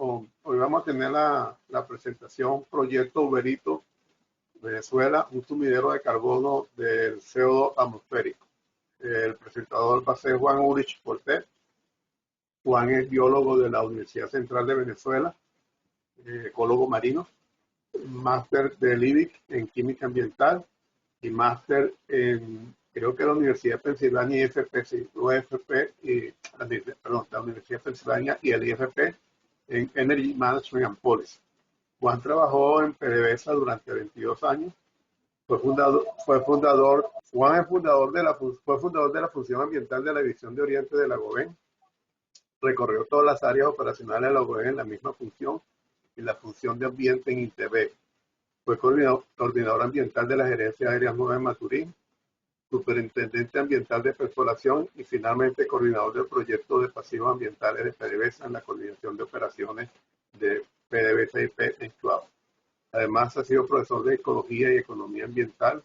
Hoy vamos a tener la presentación Proyecto Uberito Venezuela, un sumidero de carbono del CO2 atmosférico. El presentador va a ser Juan Ulrich Cortés. Juan es biólogo de la Universidad Central de Venezuela, ecólogo marino, máster del IBIC en química ambiental y máster en, creo que la Universidad de Pensilvania y IFP, sí, UFP perdón, la Universidad de Pensilvania y el IFP en Energy Management and Policy. Juan trabajó en PDVSA durante 22 años. Juan fue fundador de la función ambiental de la División de Oriente de la GOVEN. Recorrió todas las áreas operacionales de la GOVEN en la misma función y la función de ambiente en INTV. Fue coordinador ambiental de la Gerencia Aérea 9 de Maturín, superintendente ambiental de perforación y finalmente coordinador del proyecto de pasivos ambientales de PDVSA en la coordinación de operaciones de PDVSA y PENCLAV. Además, ha sido profesor de Ecología y Economía Ambiental,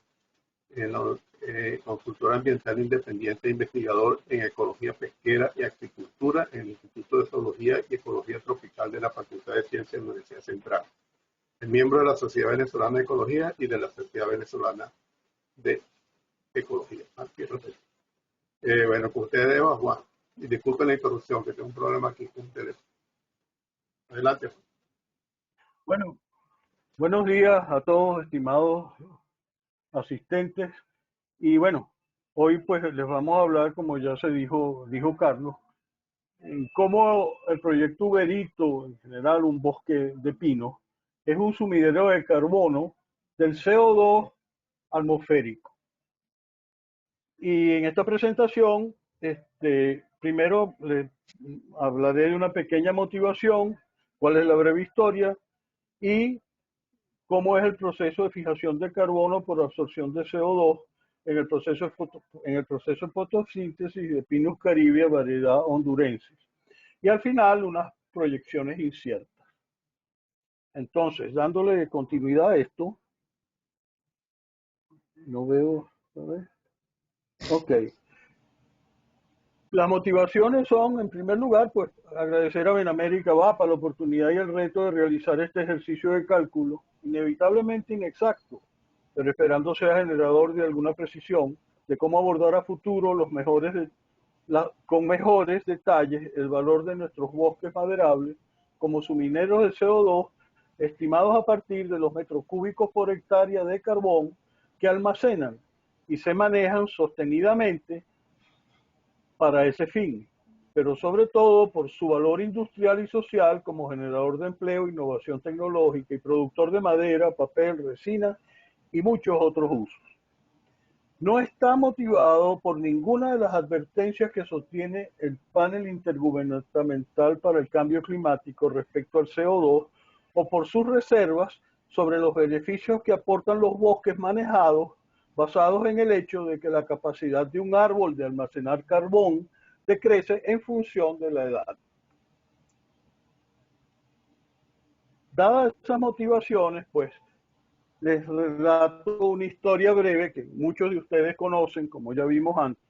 consultor ambiental independiente e investigador en Ecología Pesquera y Acuicultura en el Instituto de Zoología y Ecología Tropical de la Facultad de Ciencias de la Universidad Central. Es miembro de la Sociedad Venezolana de Ecología y de la Sociedad Venezolana de Ecología. Bueno, con ustedes, Juan. Y disculpen la interrupción, que tengo un problema aquí con ustedes. Adelante. Bueno, buenos días a todos, estimados asistentes. Y bueno, hoy pues les vamos a hablar, como ya se dijo Carlos, en cómo el proyecto Uberito, en general un bosque de pino, es un sumidero de carbono del CO2 atmosférico. Y en esta presentación, primero les hablaré de una pequeña motivación, cuál es la breve historia y cómo es el proceso de fijación de carbono por absorción de CO2 en el proceso de fotosíntesis de Pinus caribia, variedad hondurensis. Y al final, unas proyecciones inciertas. Entonces, dándole continuidad a esto, no veo, a ver. Ok. Las motivaciones son, en primer lugar, pues agradecer a Benamérica VAPA la oportunidad y el reto de realizar este ejercicio de cálculo, inevitablemente inexacto, pero esperando sea generador de alguna precisión de cómo abordar a futuro con mejores detalles el valor de nuestros bosques maderables como sumineros de CO2 estimados a partir de los metros cúbicos por hectárea de carbón que almacenan y se manejan sostenidamente para ese fin, pero sobre todo por su valor industrial y social como generador de empleo, innovación tecnológica y productor de madera, papel, resina y muchos otros usos. No está motivado por ninguna de las advertencias que sostiene el panel intergubernamental para el cambio climático respecto al CO2 o por sus reservas sobre los beneficios que aportan los bosques manejados basados en el hecho de que la capacidad de un árbol de almacenar carbón decrece en función de la edad. Dadas esas motivaciones, pues, les relato una historia breve que muchos de ustedes conocen, como ya vimos antes.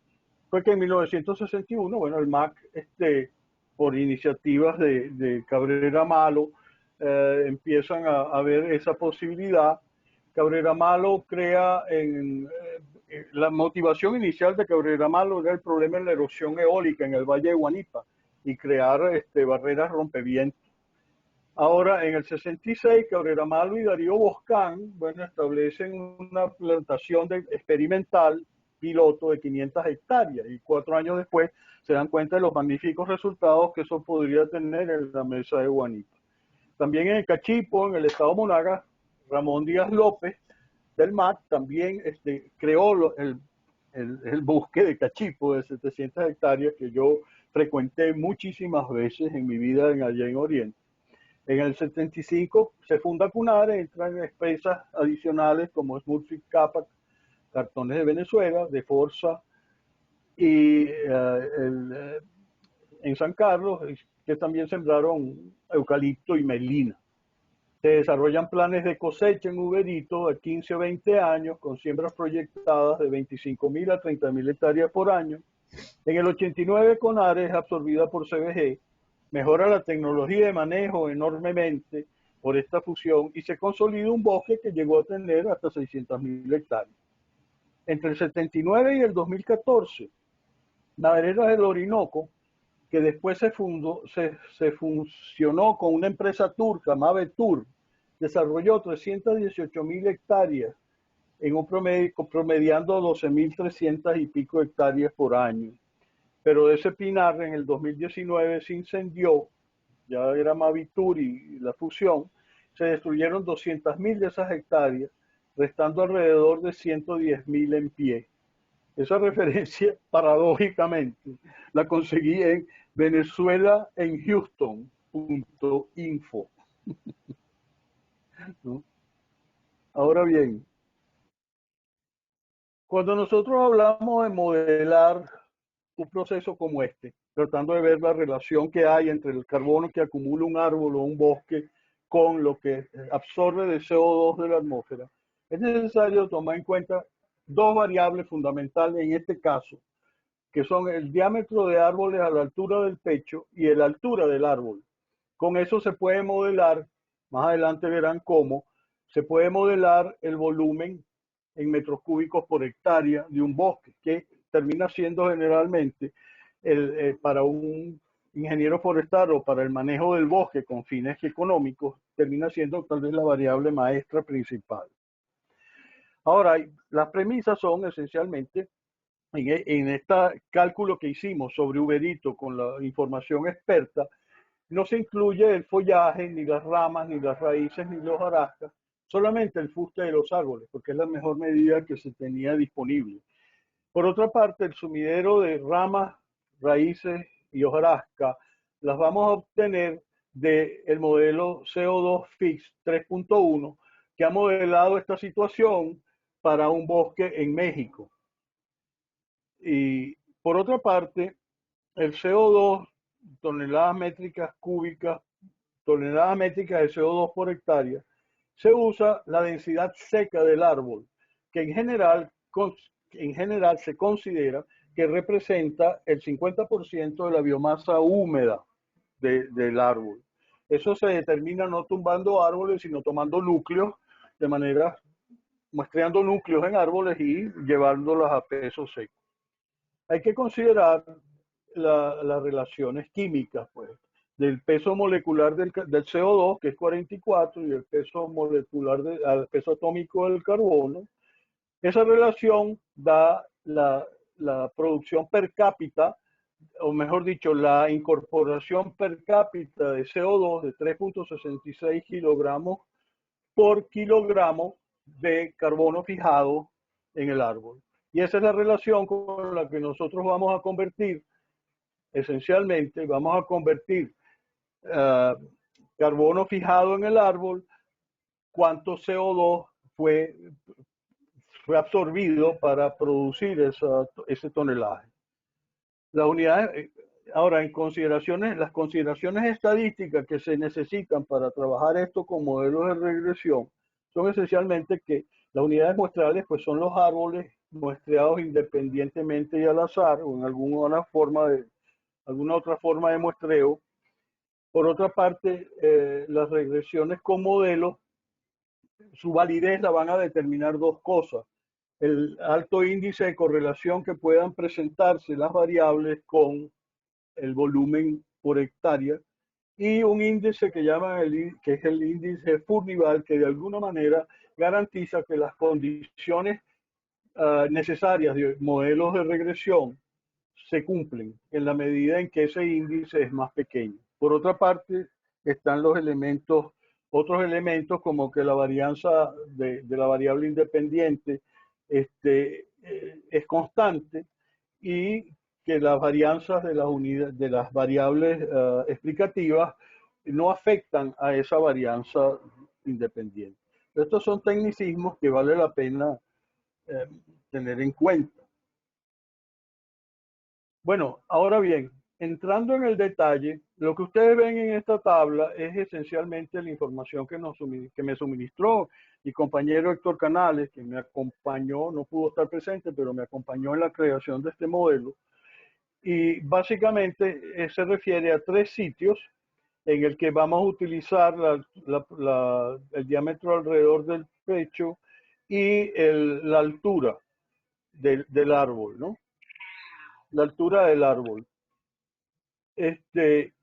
Fue que en 1961, bueno, el MAC, por iniciativas de Cabrera Malo, empiezan a ver esa posibilidad. Cabrera Malo crea la motivación inicial de Cabrera Malo era el problema de la erosión eólica en el Valle de Guanipa y crear barreras rompevientos. Ahora, en el 66, Cabrera Malo y Darío Boscán, bueno, establecen una plantación experimental piloto de 500 hectáreas y 4 años después se dan cuenta de los magníficos resultados que eso podría tener en la mesa de Guanipa. También en el Cachipo, en el estado Monagas, Ramón Díaz López del MAC también creó el bosque de Cachipo de 700 hectáreas que yo frecuenté muchísimas veces en mi vida allá en Oriente. En el 75 se funda CUNARE, entran empresas adicionales como Smurfit Kappa, Cartones de Venezuela, de Forza y en San Carlos, que también sembraron eucalipto y melina. Se desarrollan planes de cosecha en Uberito a 15 o 20 años con siembras proyectadas de 25.000 a 30.000 hectáreas por año. En el 89 CONARE es absorbida por CBG mejora la tecnología de manejo enormemente por esta fusión y se consolida un bosque que llegó a tener hasta 600.000 hectáreas. Entre el 79 y el 2014, la vereda del Orinoco, que después se funcionó con una empresa turca, Mavetur, desarrolló 318.000 hectáreas en un promedio, promediando 12.300 y pico hectáreas por año. Pero ese pinar en el 2019 se incendió, ya era Mavitur y la fusión, se destruyeron 200.000 de esas hectáreas, restando alrededor de 110.000 en pie. Esa referencia, paradójicamente, la conseguí en Venezuela en Houston.info. ¿No? Ahora bien, cuando nosotros hablamos de modelar un proceso como este, tratando de ver la relación que hay entre el carbono que acumula un árbol o un bosque con lo que absorbe de CO2 de la atmósfera, es necesario tomar en cuenta dos variables fundamentales en este caso, que son el diámetro de árboles a la altura del pecho y la altura del árbol. Con eso se puede modelar, más adelante verán cómo, se puede modelar el volumen en metros cúbicos por hectárea de un bosque, que termina siendo generalmente para un ingeniero forestal o para el manejo del bosque con fines económicos, termina siendo tal vez la variable maestra principal. Ahora, las premisas son esencialmente en este cálculo que hicimos sobre Uberito con la información experta, no se incluye el follaje, ni las ramas, ni las raíces, ni los hojarascas, solamente el fuste de los árboles, porque es la mejor medida que se tenía disponible. Por otra parte, el sumidero de ramas, raíces y hojarasca las vamos a obtener del modelo CO2 FIX 3.1, que ha modelado esta situación para un bosque en México. Y por otra parte, el CO2, toneladas métricas cúbicas, toneladas métricas de CO2 por hectárea, se usa la densidad seca del árbol, que en general se considera que representa el 50% de la biomasa húmeda del árbol. Eso se determina no tumbando árboles, sino tomando núcleos, de manera, muestreando núcleos en árboles y llevándolos a peso seco. Hay que considerar las relaciones químicas, pues, del peso molecular del CO2, que es 44, y el peso molecular, al peso atómico del carbono. Esa relación da la producción per cápita, o mejor dicho, la incorporación per cápita de CO2 de 3.66 kilogramos por kilogramo de carbono fijado en el árbol. Y esa es la relación con la que nosotros vamos a convertir, esencialmente, vamos a convertir carbono fijado en el árbol, cuánto CO2 fue absorbido para producir ese tonelaje. Las unidades, ahora, las consideraciones estadísticas que se necesitan para trabajar esto con modelos de regresión son esencialmente que las unidades muestrales pues son los árboles muestreados independientemente y al azar o en alguna otra forma de muestreo. Por otra parte, las regresiones con modelos, su validez la van a determinar dos cosas: el alto índice de correlación que puedan presentarse las variables con el volumen por hectárea, y un índice que que es el índice Furnival, que de alguna manera garantiza que las condiciones necesarias de modelos de regresión se cumplen en la medida en que ese índice es más pequeño. Por otra parte, están otros elementos como que la varianza de la variable independiente es constante, y que las varianzas de las variables explicativas no afectan a esa varianza independiente. Estos son tecnicismos que vale la pena tener en cuenta. Bueno, ahora bien, entrando en el detalle, lo que ustedes ven en esta tabla es esencialmente la información que me suministró mi compañero Héctor Canales, que me acompañó, no pudo estar presente, pero me acompañó en la creación de este modelo. y básicamente se refiere a 3 sitios en el que vamos a utilizar el diámetro alrededor del pecho y la altura del árbol, ¿no? La altura del árbol.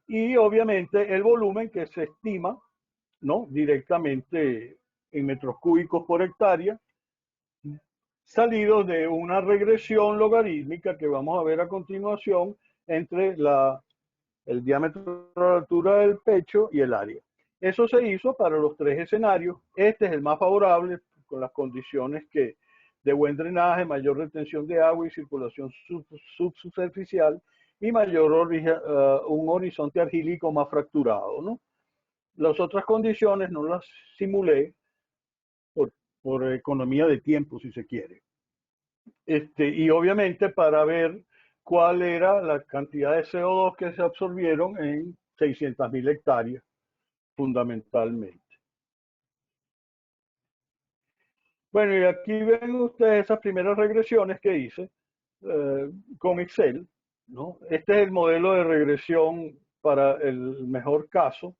Y obviamente el volumen que se estima, ¿no? Directamente en metros cúbicos por hectárea, salido de una regresión logarítmica que vamos a ver a continuación entre el diámetro de la altura del pecho y el área. Eso se hizo para los 3 escenarios. Este es el más favorable con las condiciones de buen drenaje, mayor retención de agua y circulación subsuperficial y un horizonte argílico más fracturado, ¿no? Las otras condiciones no las simulé por, por economía de tiempo, si se quiere. Y obviamente para ver cuál era la cantidad de CO2 que se absorbieron en 600.000 hectáreas, fundamentalmente. Bueno, y aquí ven ustedes esas primeras regresiones que hice con Excel, ¿no? Este es el modelo de regresión para el mejor caso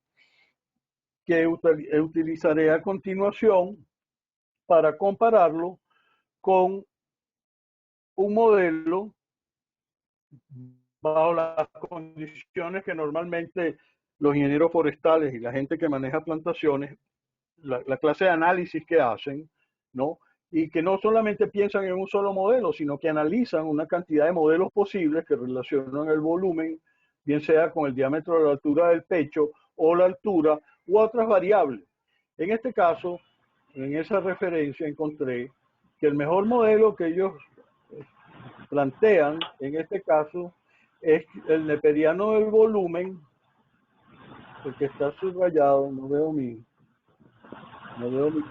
que utilizaré a continuación para compararlo con un modelo bajo las condiciones que normalmente los ingenieros forestales y la gente que maneja plantaciones, la clase de análisis que hacen, ¿no? Y que no solamente piensan en un solo modelo, sino que analizan una cantidad de modelos posibles que relacionan el volumen, bien sea con el diámetro de la altura del pecho o la altura u otras variables. En este caso, en esa referencia encontré que el mejor modelo que ellos plantean, en este caso, es el neperiano del volumen, porque está subrayado, no veo mi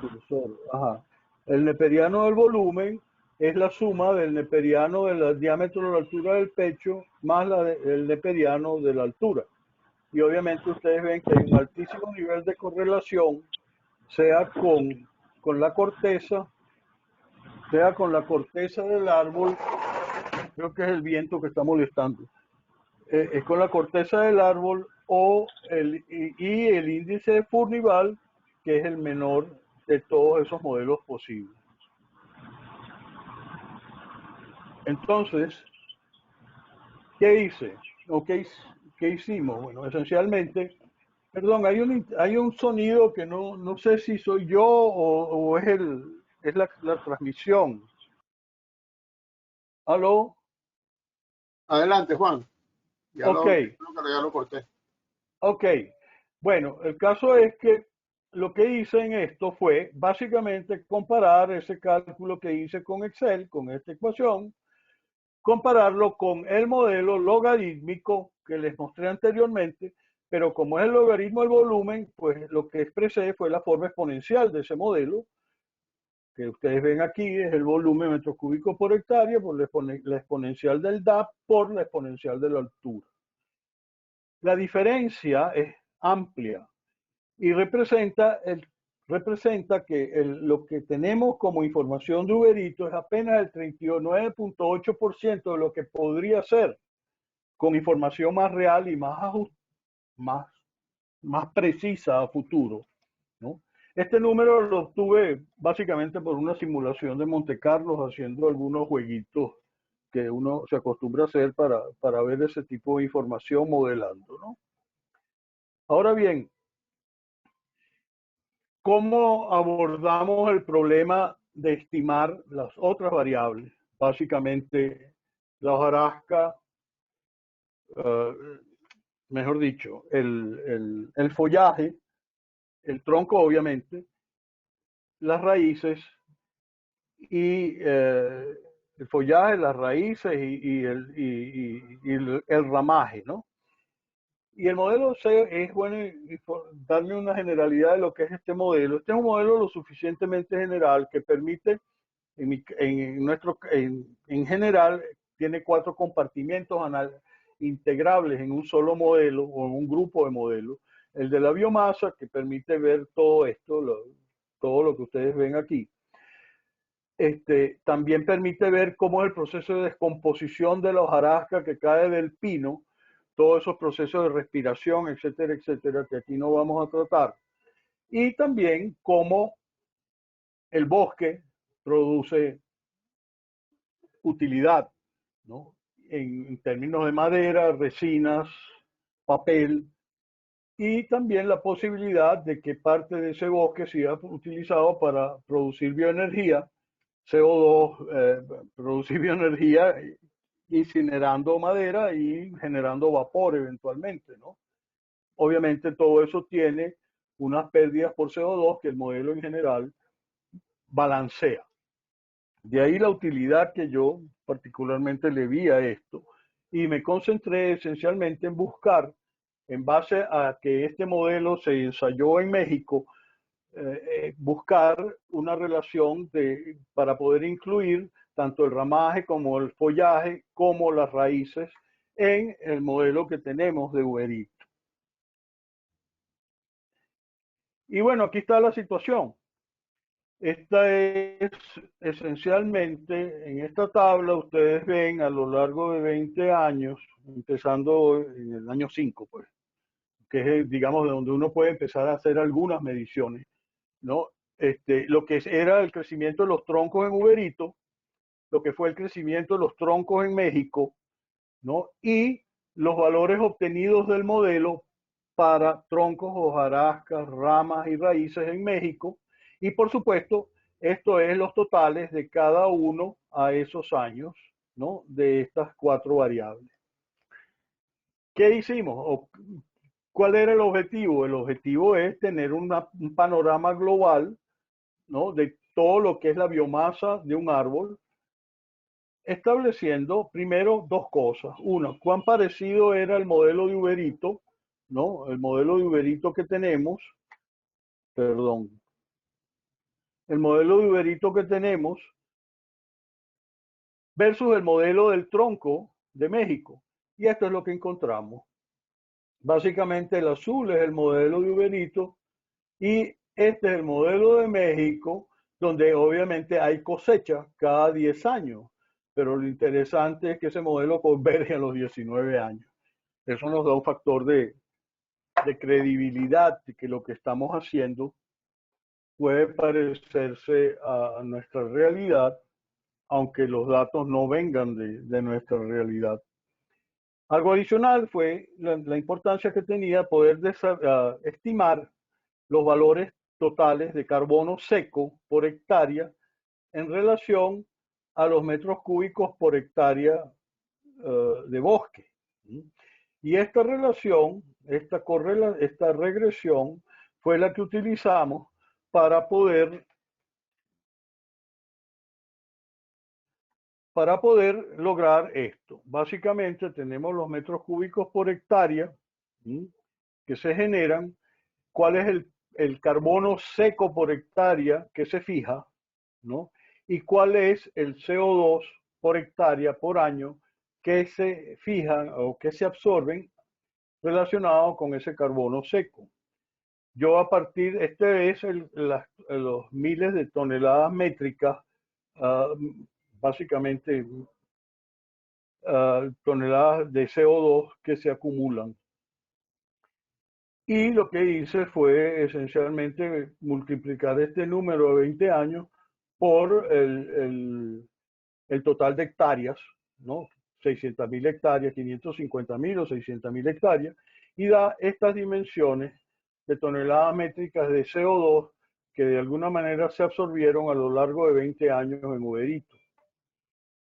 cursor. Ajá. El neperiano del volumen es la suma del neperiano del diámetro de la altura del pecho más el neperiano de la altura. Y obviamente ustedes ven que hay un altísimo nivel de correlación, sea con la corteza, sea con la corteza del árbol, creo que es el viento que está molestando, es con la corteza del árbol y el índice de Furnival, que es el menor de todos esos modelos posibles. Entonces, ¿qué hice? ¿O qué hicimos? Bueno, esencialmente, perdón, hay un sonido que no sé si soy yo o es la transmisión. ¿Aló? Adelante, Juan. Ok, Ya lo corté. ok. Bueno, el caso es que lo que hice en esto fue básicamente comparar ese cálculo que hice con Excel, con esta ecuación, compararlo con el modelo logarítmico que les mostré anteriormente, pero como es el logaritmo del volumen, pues lo que expresé fue la forma exponencial de ese modelo, que ustedes ven aquí, es el volumen metros cúbicos por hectárea por la exponencial del DAP por la exponencial de la altura. La diferencia es amplia y representa que lo que tenemos como información de Uberito es apenas el 39.8% de lo que podría ser con información más real y más, más precisa a futuro, ¿no? Este número lo obtuve básicamente por una simulación de Monte Carlo, haciendo algunos jueguitos que uno se acostumbra a hacer para ver ese tipo de información modelando, ¿no? Ahora bien, ¿cómo abordamos el problema de estimar las otras variables? Básicamente, la hojarasca, mejor dicho, el follaje, el tronco obviamente, las raíces y el follaje, las raíces el ramaje, ¿no? Y el modelo C es bueno darle una generalidad de lo que es este modelo. Este es un modelo lo suficientemente general que permite, en general, tiene 4 compartimentos integrables en un solo modelo o en un grupo de modelos. El de la biomasa, que permite ver todo esto, todo lo que ustedes ven aquí. También permite ver cómo es el proceso de descomposición de la hojarasca que cae del pino, todos esos procesos de respiración, etcétera, etcétera, que aquí no vamos a tratar. Y también cómo el bosque produce utilidad, ¿no? En términos de madera, resinas, papel, y también la posibilidad de que parte de ese bosque sea utilizado para producir bioenergía, CO2, producir bioenergía incinerando madera y generando vapor eventualmente, ¿no? Obviamente todo eso tiene unas pérdidas por CO2 que el modelo en general balancea. De ahí la utilidad que yo particularmente le vi a esto y me concentré esencialmente en buscar, en base a que este modelo se ensayó en México, buscar una relación para poder incluir tanto el ramaje como el follaje como las raíces en el modelo que tenemos de Uberito. Y bueno, aquí está la situación. Esta es esencialmente, en esta tabla ustedes ven a lo largo de 20 años, empezando en el año 5, pues, que es, digamos, de donde uno puede empezar a hacer algunas mediciones, ¿no? Lo que era el crecimiento de los troncos en Uberito, lo que fue el crecimiento de los troncos en México, ¿no? Y los valores obtenidos del modelo para troncos, hojarascas, ramas y raíces en México. Y por supuesto, esto es los totales de cada uno a esos años, ¿no? De estas 4 variables. ¿Qué hicimos? ¿Cuál era el objetivo? El objetivo es tener un panorama global, ¿no? De todo lo que es la biomasa de un árbol, estableciendo primero 2 cosas. Una, cuán parecido era el modelo de Uberito, ¿no? El modelo de Uberito que tenemos, perdón, el modelo de Uberito que tenemos versus el modelo del tronco de México. Y esto es lo que encontramos. Básicamente el azul es el modelo de Uberito y este es el modelo de México, donde obviamente hay cosecha cada 10 años. Pero lo interesante es que ese modelo converge a los 19 años. Eso nos da un factor de credibilidad de que lo que estamos haciendo puede parecerse a nuestra realidad, aunque los datos no vengan de nuestra realidad. Algo adicional fue la importancia que tenía poder estimar los valores totales de carbono seco por hectárea en relación a los metros cúbicos por hectárea de bosque. Y esta relación, esta regresión, fue la que utilizamos para poder lograr esto. Básicamente tenemos los metros cúbicos por hectárea, ¿sí?, que se generan, cuál es el carbono seco por hectárea que se fija, ¿no? Y cuál es el CO2 por hectárea por año que se fijan o que se absorben relacionado con ese carbono seco. Yo a partir, este es los miles de toneladas métricas, básicamente toneladas de CO2 que se acumulan. Y lo que hice fue esencialmente multiplicar este número de 20 años por el total de hectáreas, ¿no? 600.000 hectáreas, 550.000 o 600.000 hectáreas, y da estas dimensiones de toneladas métricas de CO2 que de alguna manera se absorbieron a lo largo de 20 años en Uberito.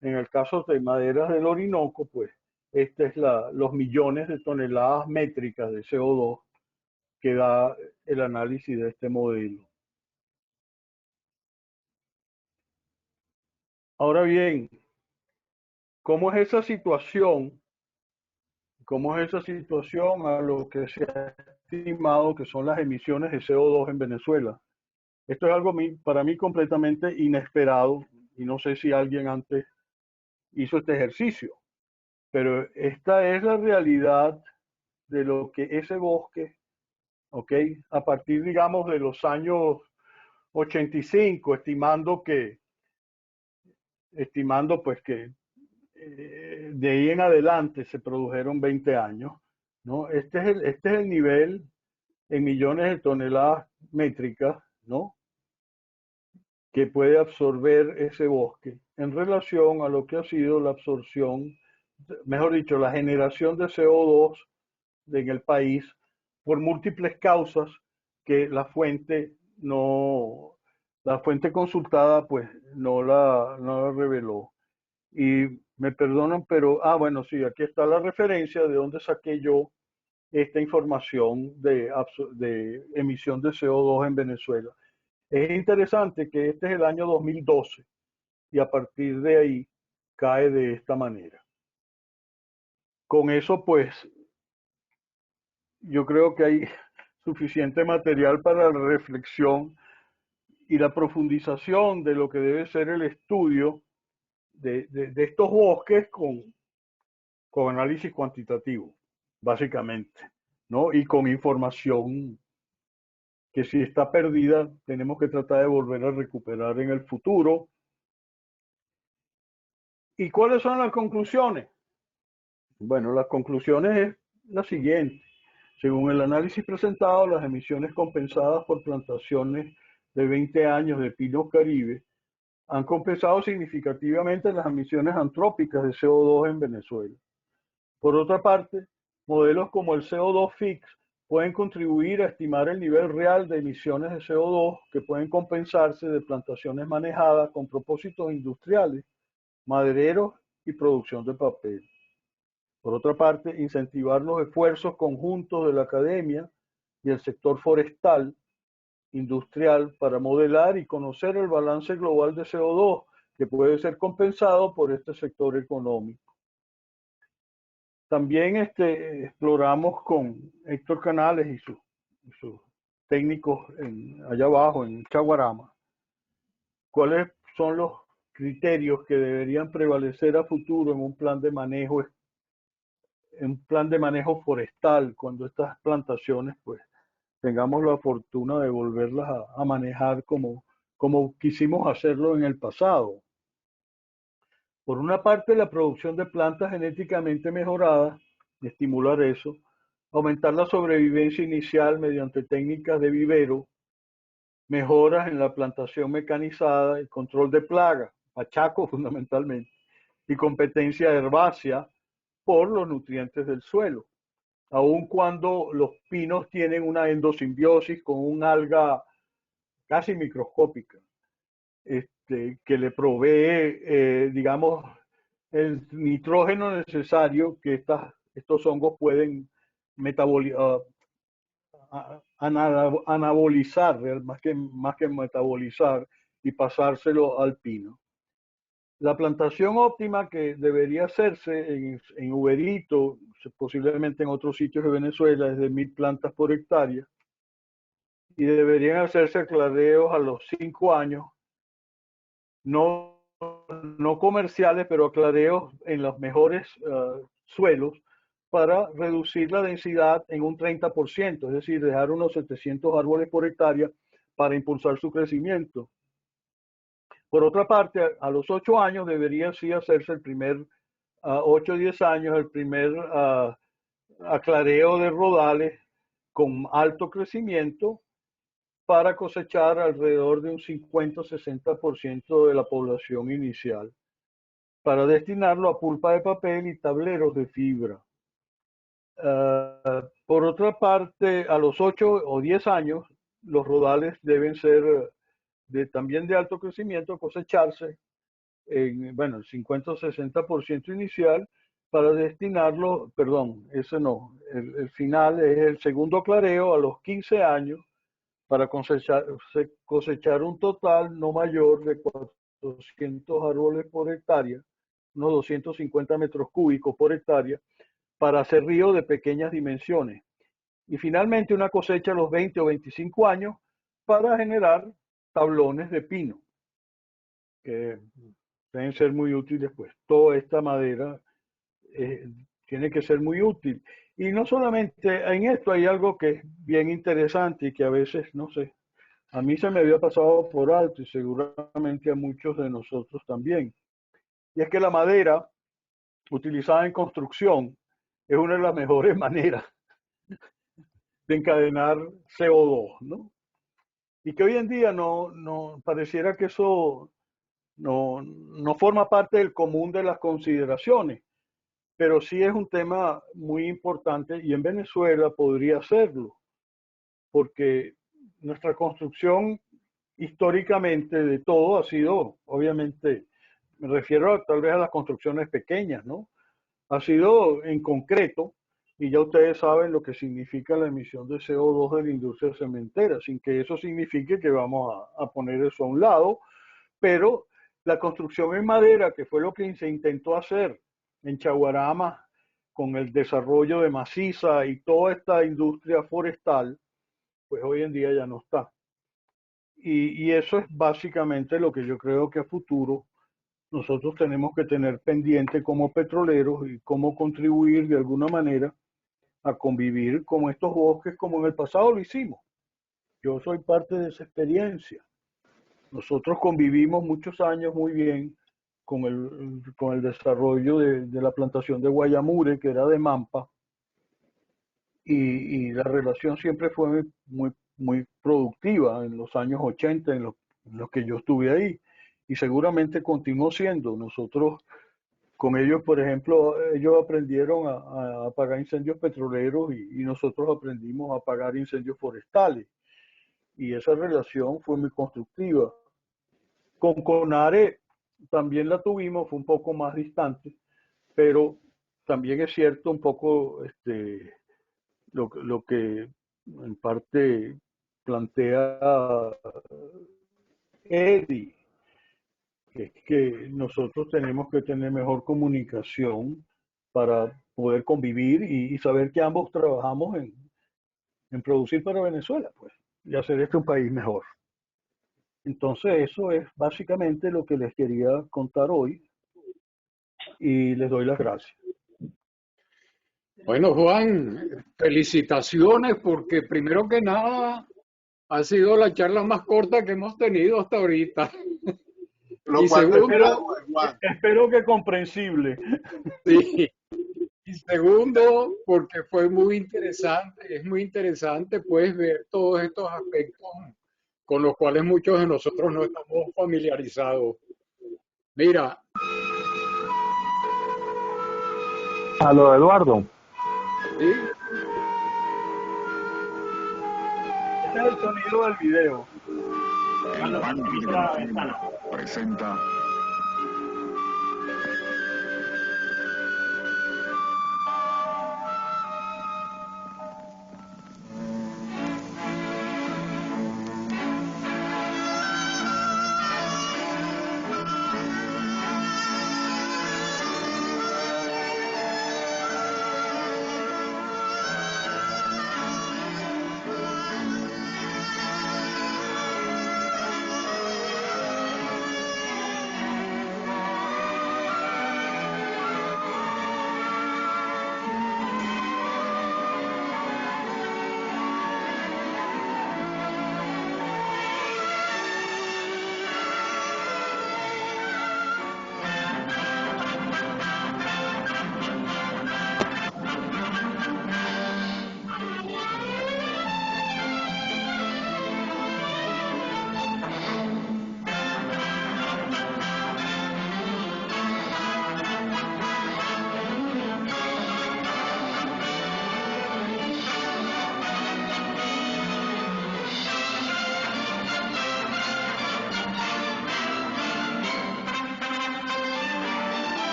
En el caso de maderas del Orinoco, pues, este es los millones de toneladas métricas de CO2 que da el análisis de este modelo. Ahora bien, ¿cómo es esa situación? ¿Cómo es esa situación a lo que se ha estimado que son las emisiones de CO2 en Venezuela? Esto es algo para mí completamente inesperado y no sé si alguien antes hizo este ejercicio, pero esta es la realidad de lo que ese bosque, ¿ok? A partir, digamos, de los años 85, estimando que estimando pues que de ahí en adelante se produjeron 20 años, ¿no? Este es el nivel en millones de toneladas métricas, ¿no? Que puede absorber ese bosque en relación a lo que ha sido la absorción, mejor dicho, la generación de CO2 en el país por múltiples causas que la fuente consultada pues no la reveló. Y me perdonan, pero, bueno, sí, aquí está la referencia de donde saqué yo esta información de emisión de CO2 en Venezuela. Es interesante que este es el año 2012 y a partir de ahí cae de esta manera. Con eso, pues, yo creo que hay suficiente material para la reflexión y la profundización de lo que debe ser el estudio de estos bosques con análisis cuantitativo, básicamente, ¿no? Y con información que si está perdida, tenemos que tratar de volver a recuperar en el futuro. ¿Y cuáles son las conclusiones? Bueno, las conclusiones es la siguiente. Según el análisis presentado, las emisiones compensadas por plantaciones de 20 años de pinos caribe han compensado significativamente las emisiones antrópicas de CO2 en Venezuela. Por otra parte, modelos como el CO2 FIX pueden contribuir a estimar el nivel real de emisiones de CO2 que pueden compensarse de plantaciones manejadas con propósitos industriales, madereros y producción de papel. Por otra parte, incentivar los esfuerzos conjuntos de la academia y el sector forestal, industrial, para modelar y conocer el balance global de CO2 que puede ser compensado por este sector económico. También exploramos con Héctor Canales y sus técnicos allá abajo en Chaguarama cuáles son los criterios que deberían prevalecer a futuro en un plan de manejo forestal cuando estas plantaciones pues tengamos la fortuna de volverlas a manejar como quisimos hacerlo en el pasado. Por una parte, la producción de plantas genéticamente mejoradas, estimular eso, aumentar la sobrevivencia inicial mediante técnicas de vivero, mejoras en la plantación mecanizada y control de plagas, machaco fundamentalmente, y competencia herbácea por los nutrientes del suelo. Aun cuando los pinos tienen una endosimbiosis con un alga casi microscópica, que le provee, digamos, el nitrógeno necesario que estos hongos pueden anabolizar, más que metabolizar, y pasárselo al pino. La plantación óptima que debería hacerse en Uberito, posiblemente en otros sitios de Venezuela, es de 1000 plantas por hectárea, y deberían hacerse clareos a los 5 años, no comerciales, pero clareos en los mejores suelos para reducir la densidad en un 30%, es decir, dejar unos 700 árboles por hectárea para impulsar su crecimiento. Por otra parte, a los 8 años debería sí hacerse el primer, 8 o 10 años, el primer aclareo de rodales con alto crecimiento para cosechar alrededor de un 50-60% de la población inicial, para destinarlo a pulpa de papel y tableros de fibra. Por otra parte, a los 8 o 10 años, los rodales deben ser también de alto crecimiento, cosecharse en, bueno, el 50 o 60% inicial para destinarlo, perdón, ese no, final es el segundo clareo a los 15 años para cosechar un total no mayor de 400 árboles por hectárea, unos 250 metros cúbicos por hectárea, para hacer río de pequeñas dimensiones. Y finalmente una cosecha a los 20 o 25 años para generar tablones de pino, que deben ser muy útiles, pues toda esta madera tiene que ser muy útil. Y no solamente en esto hay algo que es bien interesante y que a veces, no sé, a mí se me había pasado por alto y seguramente a muchos de nosotros también. y es que la madera utilizada en construcción es una de las mejores maneras de encadenar CO2, ¿no? Y que hoy en día no pareciera que eso no forma parte del común de las consideraciones, pero sí es un tema muy importante y en Venezuela podría serlo, porque nuestra construcción históricamente de todo ha sido, obviamente, me refiero tal vez a las construcciones pequeñas, ¿no? Ha sido en concreto, y ya ustedes saben lo que significa la emisión de CO2 de la industria cementera, sin que eso signifique que vamos a poner eso a un lado, pero la construcción en madera, que fue lo que se intentó hacer en Chaguarama con el desarrollo de maciza y toda esta industria forestal, pues hoy en día ya no está. Y eso es básicamente lo que yo creo que a futuro nosotros tenemos que tener pendiente como petroleros y cómo contribuir de alguna manera a convivir con estos bosques como en el pasado lo hicimos. Yo soy parte de esa experiencia. Nosotros convivimos muchos años muy bien con el desarrollo de la plantación de Guayamure, que era de Mampa, y la relación siempre fue muy productiva en los años 80, en los que yo estuve ahí, y seguramente continuó siendo. Nosotros con ellos, por ejemplo, ellos aprendieron a apagar incendios petroleros y nosotros aprendimos a apagar incendios forestales, y esa relación fue muy constructiva. Con Conare también la tuvimos, fue un poco más distante, pero también es cierto un poco lo que en parte plantea Eddie, que es que nosotros tenemos que tener mejor comunicación para poder convivir y saber que ambos trabajamos en producir para Venezuela, pues, y hacer este un país mejor. Entonces, eso es básicamente lo que les quería contar hoy y les doy las gracias. Bueno, Juan, felicitaciones porque primero que nada ha sido la charla más corta que hemos tenido hasta ahorita. Lo Y cual segundo, Espero que comprensible. sí, y segundo, porque fue muy interesante, es muy interesante pues ver todos estos aspectos con los cuales muchos de nosotros no estamos familiarizados. Mira, Aló, Eduardo. ¿sí? Ese es el sonido del video. El Banco presenta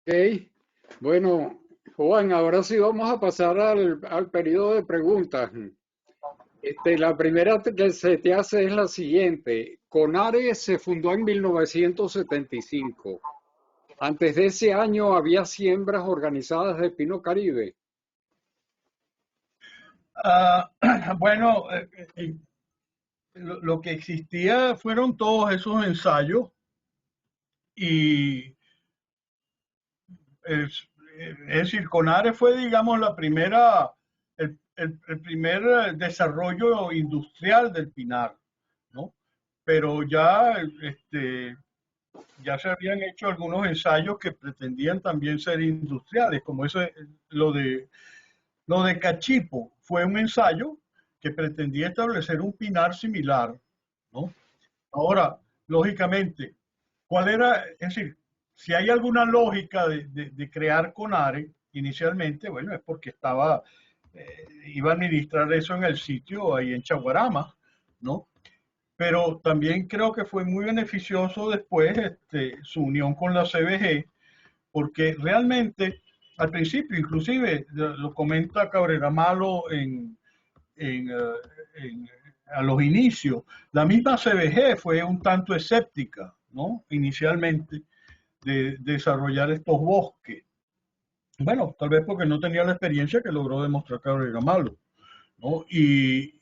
Ok. Bueno, Juan, ahora sí vamos a pasar al periodo de preguntas. La primera que se te hace es la siguiente. CONARE se fundó en 1975. Antes de ese año había siembras organizadas de pino caribe. Ah, bueno, lo que existía fueron todos esos ensayos y es, es decir, CONARE fue, digamos, la primera, el primer desarrollo industrial del pinar, ¿no? Pero ya, ya se habían hecho algunos ensayos que pretendían también ser industriales, como ese, lo de, lo de Cachipo, fue un ensayo que pretendía establecer un pinar similar, ¿no? Ahora, lógicamente, ¿cuál era? Es decir, si hay alguna lógica de crear CONARE inicialmente, bueno, es porque iba a administrar eso en el sitio ahí en Chaguarama, ¿no? Pero también creo que fue muy beneficioso después su unión con la CBG, porque realmente al principio, inclusive lo comenta Cabrera Malo en, en, a los inicios, la misma CBG fue un tanto escéptica, ¿no? Inicialmente, de desarrollar estos bosques. Bueno, tal vez porque no tenía la experiencia que logró demostrar Cabrera Malo, ¿no? Y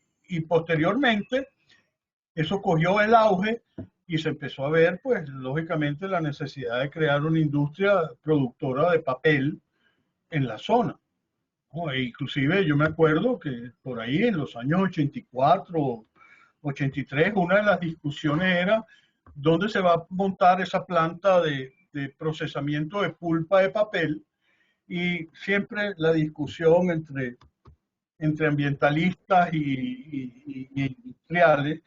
posteriormente, eso cogió el auge y se empezó a ver, pues, lógicamente, la necesidad de crear una industria productora de papel en la zona, ¿no? E inclusive yo me acuerdo que por ahí en los años 84, 83, una de las discusiones era dónde se va a montar esa planta de procesamiento de pulpa de papel, y siempre la discusión entre ambientalistas y industriales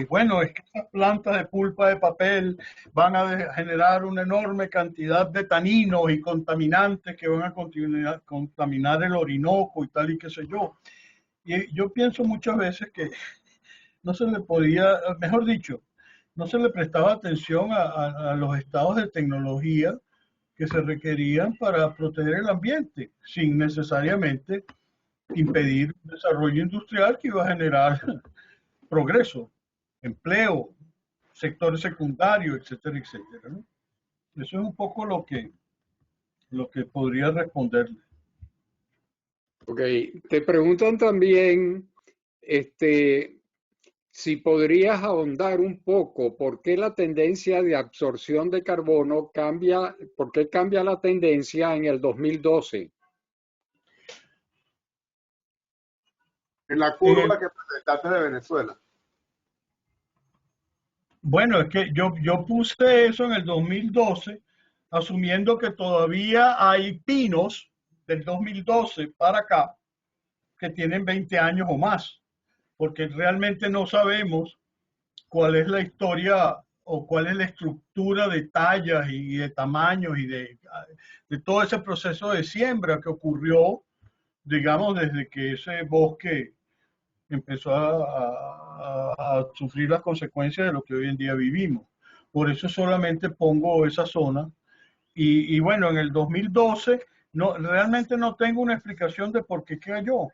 bueno, es que esas plantas de pulpa de papel van a generar una enorme cantidad de taninos y contaminantes que van a contaminar el Orinoco y tal y qué sé yo. Y yo pienso muchas veces que no se le podía, mejor dicho, no se le prestaba atención a los estados de tecnología que se requerían para proteger el ambiente, sin necesariamente impedir un desarrollo industrial que iba a generar progreso, empleo, sectores secundarios, etcétera, etcétera, ¿no? Eso es un poco lo que podría responderle. Ok, te preguntan también, si podrías ahondar un poco por qué la tendencia de absorción de carbono cambia, por qué cambia la tendencia en el 2012. En la En el, curva que presentaste de Venezuela. bueno, es que yo puse eso en el 2012, asumiendo que todavía hay pinos del 2012 para acá que tienen 20 años o más, porque realmente no sabemos cuál es la historia o cuál es la estructura de tallas y de tamaños y de todo ese proceso de siembra que ocurrió, digamos, desde que ese bosque empezó a sufrir las consecuencias de lo que hoy en día vivimos. Por eso solamente pongo esa zona. Y bueno, en el 2012 no, realmente no tengo una explicación de por qué cayó.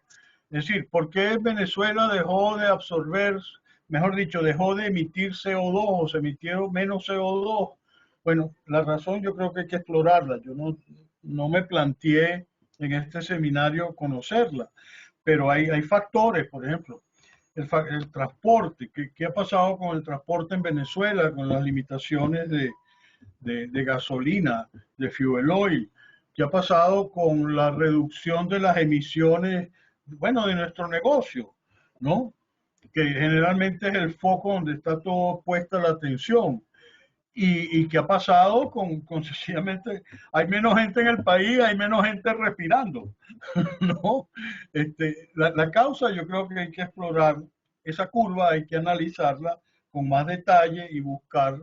Es decir, por qué Venezuela dejó de absorber, mejor dicho, dejó de emitir CO2 o se emitieron menos CO2. Bueno, la razón yo creo que hay que explorarla. Yo no me planteé en este seminario conocerla, pero hay factores, por ejemplo, el transporte. ¿Qué ha pasado con el transporte en Venezuela, con las limitaciones de gasolina, de fuel oil? ¿Qué ha pasado con la reducción de las emisiones, bueno, de nuestro negocio, ¿no? Que generalmente es el foco donde está todo puesta la atención. Y qué ha pasado sencillamente, hay menos gente en el país, hay menos gente respirando, ¿no? La causa yo creo que hay que explorar esa curva, hay que analizarla con más detalle y buscar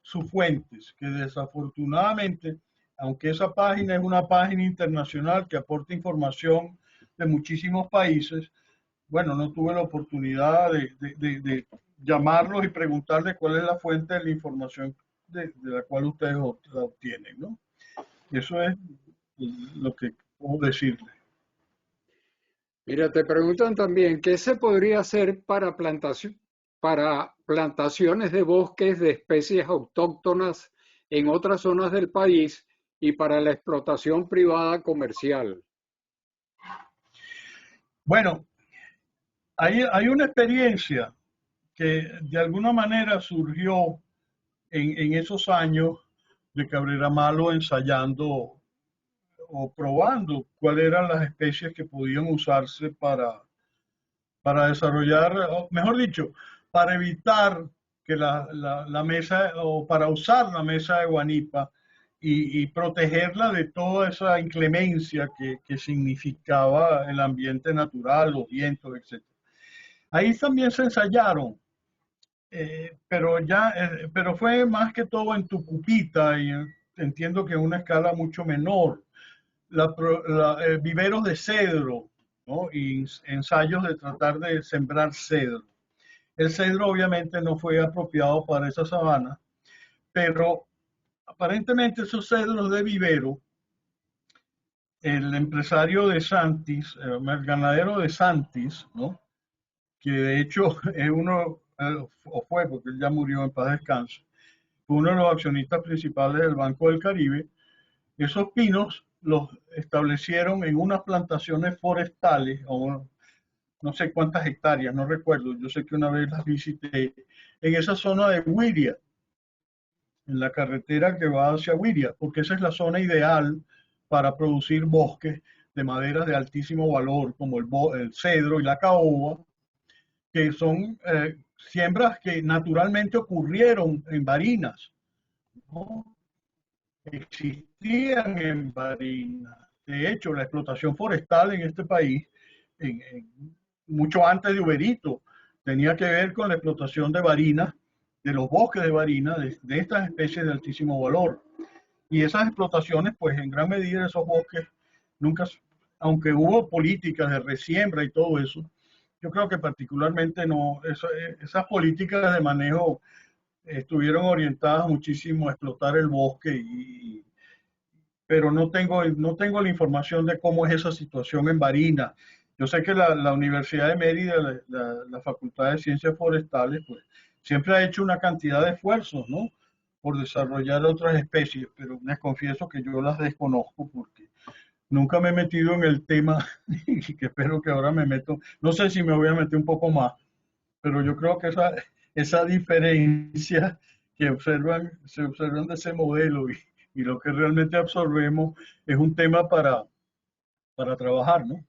sus fuentes, que desafortunadamente, aunque esa página es una página internacional que aporta información de muchísimos países, bueno, no tuve la oportunidad de llamarlos y preguntarles cuál es la fuente de la información de la cual ustedes la obtienen, ¿no? Eso es lo que puedo decirle. Mira, te preguntan también, ¿qué se podría hacer para plantaciones de bosques de especies autóctonas en otras zonas del país y para la explotación privada comercial? Bueno, hay una experiencia que de alguna manera surgió en esos años de Cabrera Malo ensayando o probando cuáles eran las especies que podían usarse para desarrollar, o mejor dicho, para evitar que la mesa, o para usar la mesa de Guanipa y protegerla de toda esa inclemencia que significaba el ambiente natural, los vientos, etc. Ahí también se ensayaron, pero fue más que todo en Tucupita y entiendo que en una escala mucho menor. Viveros de cedro, ¿no? Y ensayos de tratar de sembrar cedro. El cedro obviamente no fue apropiado para esa sabana, pero aparentemente esos cedros de vivero, el empresario de Santis, el ganadero de Santis, ¿no? Que de hecho es uno, o fue porque él ya murió en paz descanse, fue uno de los accionistas principales del Banco del Caribe. Esos pinos los establecieron en unas plantaciones forestales, o no sé cuántas hectáreas, no recuerdo, yo sé que una vez las visité, en esa zona de Wiria, en la carretera que va hacia Wiria, porque esa es la zona ideal para producir bosques de maderas de altísimo valor, como el cedro y la caoba, que son siembras que naturalmente ocurrieron en Barinas, ¿no? Existían en Barinas. De hecho, la explotación forestal en este país, mucho antes de Uberito, tenía que ver con la explotación de Barinas, de los bosques de Barinas, de estas especies de altísimo valor. Y esas explotaciones, pues en gran medida esos bosques nunca, aunque hubo políticas de resiembra y todo eso, yo creo que particularmente no, esas políticas de manejo estuvieron orientadas muchísimo a explotar el bosque, pero no tengo la información de cómo es esa situación en Barinas. Yo sé que la Universidad de Mérida, la Facultad de Ciencias Forestales, pues siempre ha hecho una cantidad de esfuerzos, ¿no? Por desarrollar otras especies, pero les confieso que yo las desconozco porque nunca me he metido en el tema y que espero que ahora me meto. No sé si me voy a meter un poco más, pero yo creo que esa diferencia se observan de ese modelo y lo que realmente absorbemos es un tema para trabajar, ¿no?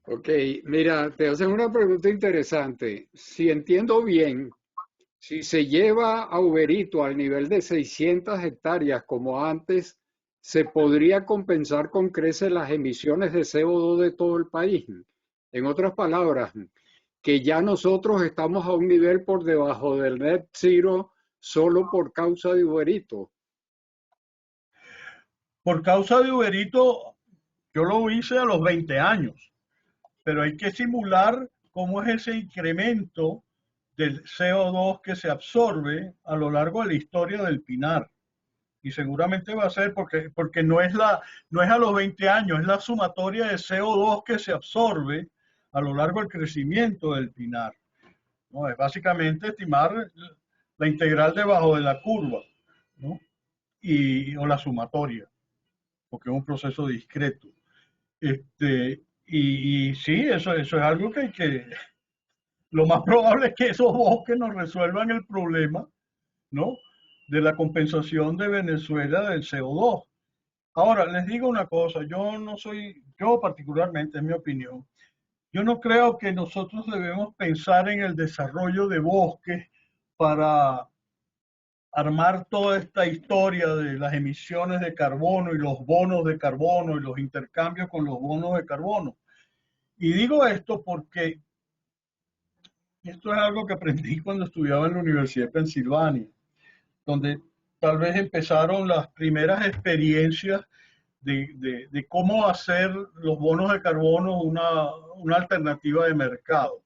Ok, mira, te hacen una pregunta interesante. Si entiendo bien, si se lleva a Uberito al nivel de 600 hectáreas como antes, ¿se podría compensar con creces las emisiones de CO2 de todo el país? En otras palabras, que ya nosotros estamos a un nivel por debajo del net zero solo por causa de Uberito. Por causa de Uberito, yo lo hice a los 20 años, pero hay que simular cómo es ese incremento del CO2 que se absorbe a lo largo de la historia del Pinar. Y seguramente va a ser porque no es a los 20 años, es la sumatoria de CO2 que se absorbe a lo largo del crecimiento del Pinar. ¿No? Es básicamente estimar la integral debajo de la curva, ¿no? O la sumatoria, porque es un proceso discreto. Y sí, eso es algo que hay que... Lo más probable es que esos bosques nos resuelvan el problema, ¿no? De la compensación de Venezuela del CO2. Ahora, les digo una cosa, yo particularmente, en mi opinión, yo no creo que nosotros debemos pensar en el desarrollo de bosques para armar toda esta historia de las emisiones de carbono y los bonos de carbono y los intercambios con los bonos de carbono. Y digo esto porque esto es algo que aprendí cuando estudiaba en la Universidad de Pensilvania, donde tal vez empezaron las primeras experiencias de cómo hacer los bonos de carbono una alternativa de mercado.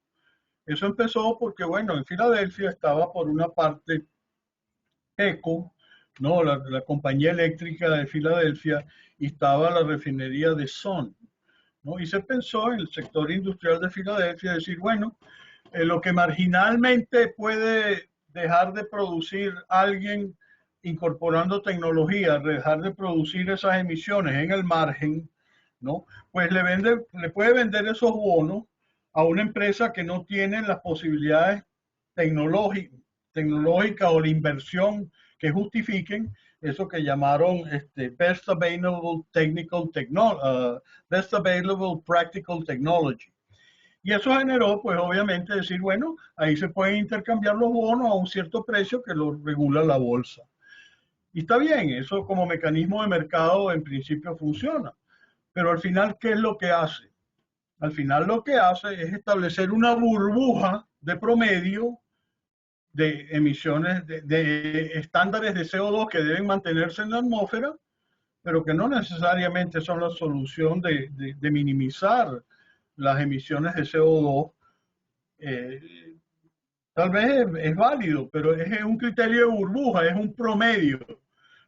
Eso empezó porque, bueno, en Filadelfia estaba por una parte ECO, ¿no? La compañía eléctrica de Filadelfia, y estaba la refinería de Sun, ¿no? Y se pensó en el sector industrial de Filadelfia, decir, bueno, lo que marginalmente puede dejar de producir alguien incorporando tecnología, dejar de producir esas emisiones en el margen, ¿no? Pues le puede vender esos bonos a una empresa que no tiene las posibilidades tecnológicas o la inversión que justifiquen eso que llamaron Best Available Practical Technology. Y eso generó, pues obviamente, decir, bueno, ahí se pueden intercambiar los bonos a un cierto precio que lo regula la bolsa. Y está bien, eso como mecanismo de mercado en principio funciona. Pero al final, ¿qué es lo que hace? Al final lo que hace es establecer una burbuja de promedio de emisiones, de estándares de CO2 que deben mantenerse en la atmósfera, pero que no necesariamente son la solución de minimizar las emisiones de CO2. Tal vez es válido, pero es un criterio de burbuja, es un promedio.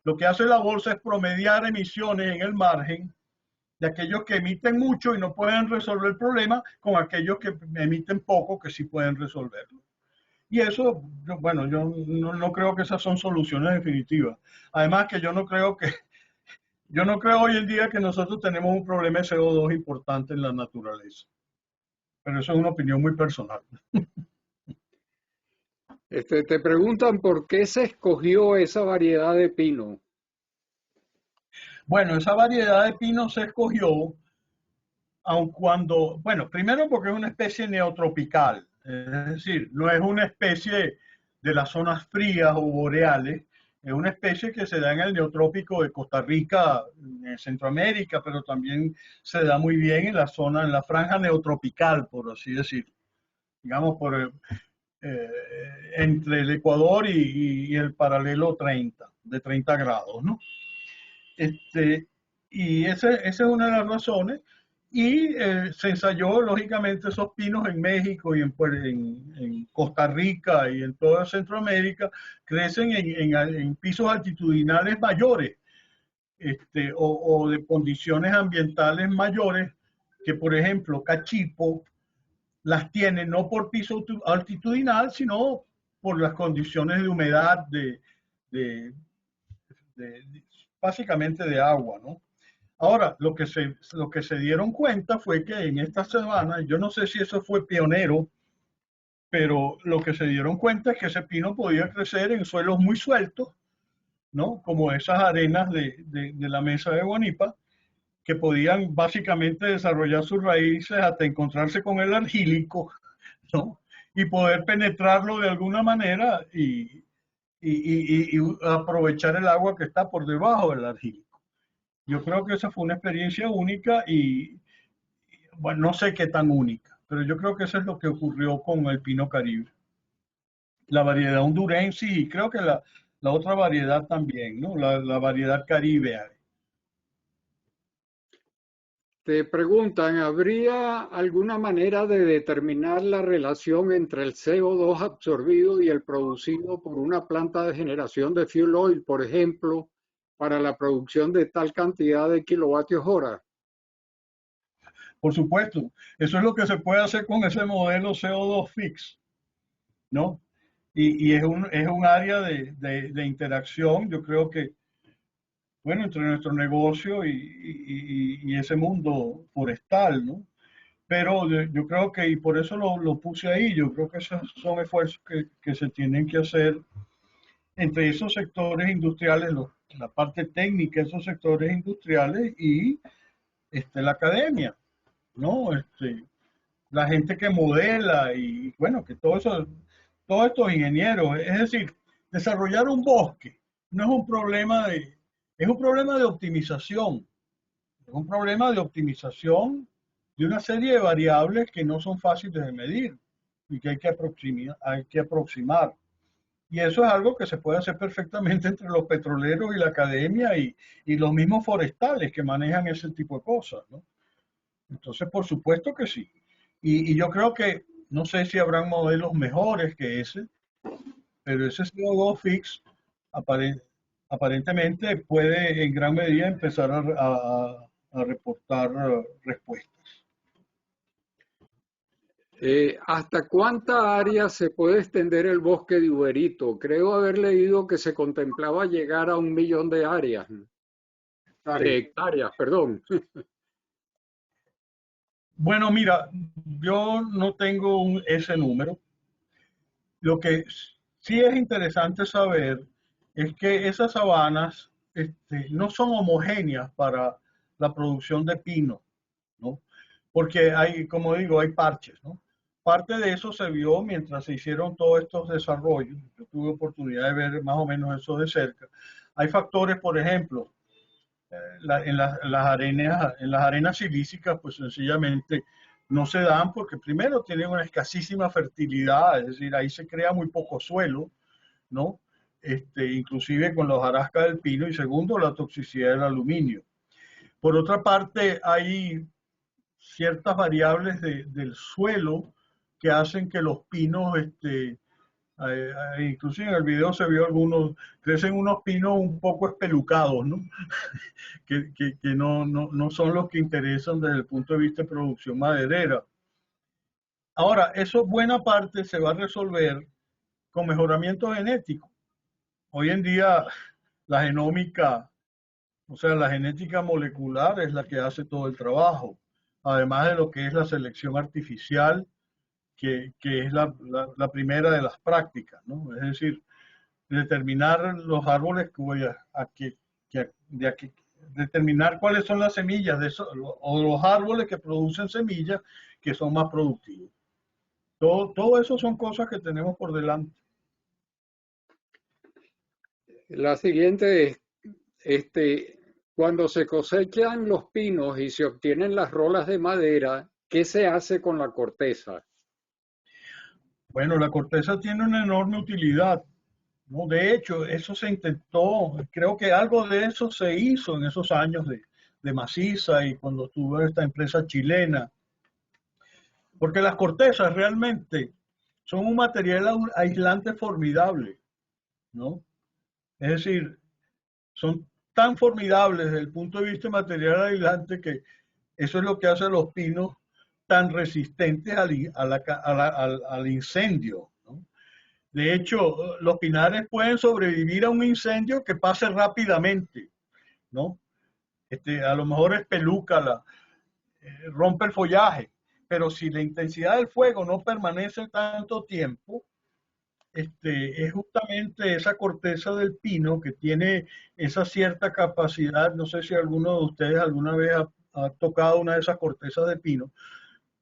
Lo que hace la bolsa es promediar emisiones en el margen de aquellos que emiten mucho y no pueden resolver el problema con aquellos que emiten poco que sí pueden resolverlo. Y eso, bueno, yo no creo que esas son soluciones definitivas. Además que yo no creo hoy en día que nosotros tenemos un problema de CO2 importante en la naturaleza. Pero eso es una opinión muy personal. Te preguntan por qué se escogió esa variedad de pino. Bueno, esa variedad de pino se escogió, aun cuando, bueno, primero porque es una especie neotropical, es decir, no es una especie de las zonas frías o boreales, es una especie que se da en el neotrópico de Costa Rica, en Centroamérica, pero también se da muy bien en la zona, en la franja neotropical, por así decirlo, digamos, entre el Ecuador y el paralelo 30, de 30 grados, ¿no? Y esa es una de las razones. Y se ensayó, lógicamente, esos pinos en México y en Costa Rica y en toda Centroamérica, crecen en pisos altitudinales mayores o de condiciones ambientales mayores, que por ejemplo Cachipo las tiene no por piso altitudinal, sino por las condiciones de humedad, de, básicamente de agua, ¿no? Ahora, lo que se dieron cuenta fue que en esta semana, yo no sé si eso fue pionero, pero lo que se dieron cuenta es que ese pino podía crecer en suelos muy sueltos, ¿no? Como esas arenas de la mesa de Guanipa, que podían básicamente desarrollar sus raíces hasta encontrarse con el argílico, ¿no? Y poder penetrarlo de alguna manera y aprovechar el agua que está por debajo del argílico. Yo creo que esa fue una experiencia única y, bueno, no sé qué tan única, pero yo creo que eso es lo que ocurrió con el pino caribe. La variedad hondurense y creo que la otra variedad también, ¿no? La variedad caribe. Te preguntan, ¿habría alguna manera de determinar la relación entre el CO2 absorbido y el producido por una planta de generación de fuel oil, por ejemplo, para la producción de tal cantidad de kilovatios hora? Por supuesto, eso es lo que se puede hacer con ese modelo CO2 fix, ¿no? Y es un área de interacción, yo creo que, bueno, entre nuestro negocio y ese mundo forestal, ¿no? Pero yo creo que, y por eso lo puse ahí, yo creo que esos son esfuerzos que se tienen que hacer entre esos sectores industriales, la parte técnica de esos sectores industriales y la academia, ¿no? La gente que modela y, bueno, que todos estos ingenieros, es decir, desarrollar un bosque no es un problema es un problema de optimización, es un problema de optimización de una serie de variables que no son fáciles de medir y que hay que aproximar. Y eso es algo que se puede hacer perfectamente entre los petroleros y la academia y los mismos forestales que manejan ese tipo de cosas, ¿no? Entonces, por supuesto que sí. Y yo creo que, no sé si habrán modelos mejores que ese, pero ese CO2 fix aparentemente puede en gran medida empezar a reportar respuestas. ¿Hasta cuánta área se puede extender el bosque de Uberito? Creo haber leído que se contemplaba llegar a 1 millón de áreas, de hectáreas, perdón. Bueno, mira, yo no tengo ese número. Lo que sí es interesante saber es que esas sabanas no son homogéneas para la producción de pino, ¿no? Porque hay, como digo, hay parches, ¿no? Parte de eso se vio mientras se hicieron todos estos desarrollos. Yo tuve oportunidad de ver más o menos eso de cerca. Hay factores, por ejemplo, en las arenas silícicas, pues sencillamente no se dan porque primero tienen una escasísima fertilidad, es decir, ahí se crea muy poco suelo, ¿no? Inclusive con los hojarasca del pino, y segundo, la toxicidad del aluminio. Por otra parte, hay ciertas variables del suelo que hacen que los pinos, inclusive en el video se vio algunos, crecen unos pinos un poco espelucados, ¿no? que no son los que interesan desde el punto de vista de producción maderera. Ahora, eso buena parte se va a resolver con mejoramiento genético. Hoy en día la genómica, o sea, la genética molecular es la que hace todo el trabajo, además de lo que es la selección artificial, que es la primera de las prácticas, ¿no? Es decir, determinar los árboles determinar cuáles son las semillas o los árboles que producen semillas que son más productivos. Todo eso son cosas que tenemos por delante. La siguiente es, cuando se cosechan los pinos y se obtienen las rolas de madera, ¿qué se hace con la corteza? Bueno, la corteza tiene una enorme utilidad, ¿no? De hecho, eso se intentó, creo que algo de eso se hizo en esos años de Maciza y cuando tuvo esta empresa chilena, porque las cortezas realmente son un material aislante formidable, ¿no? Es decir, son tan formidables desde el punto de vista material aislante que eso es lo que hace a los pinos tan resistentes al incendio, ¿no? De hecho, los pinares pueden sobrevivir a un incendio que pase rápidamente, ¿no? A lo mejor espeluca, rompe el follaje, pero si la intensidad del fuego no permanece tanto tiempo, es justamente esa corteza del pino que tiene esa cierta capacidad. No sé si alguno de ustedes alguna vez ha tocado una de esas cortezas de pino.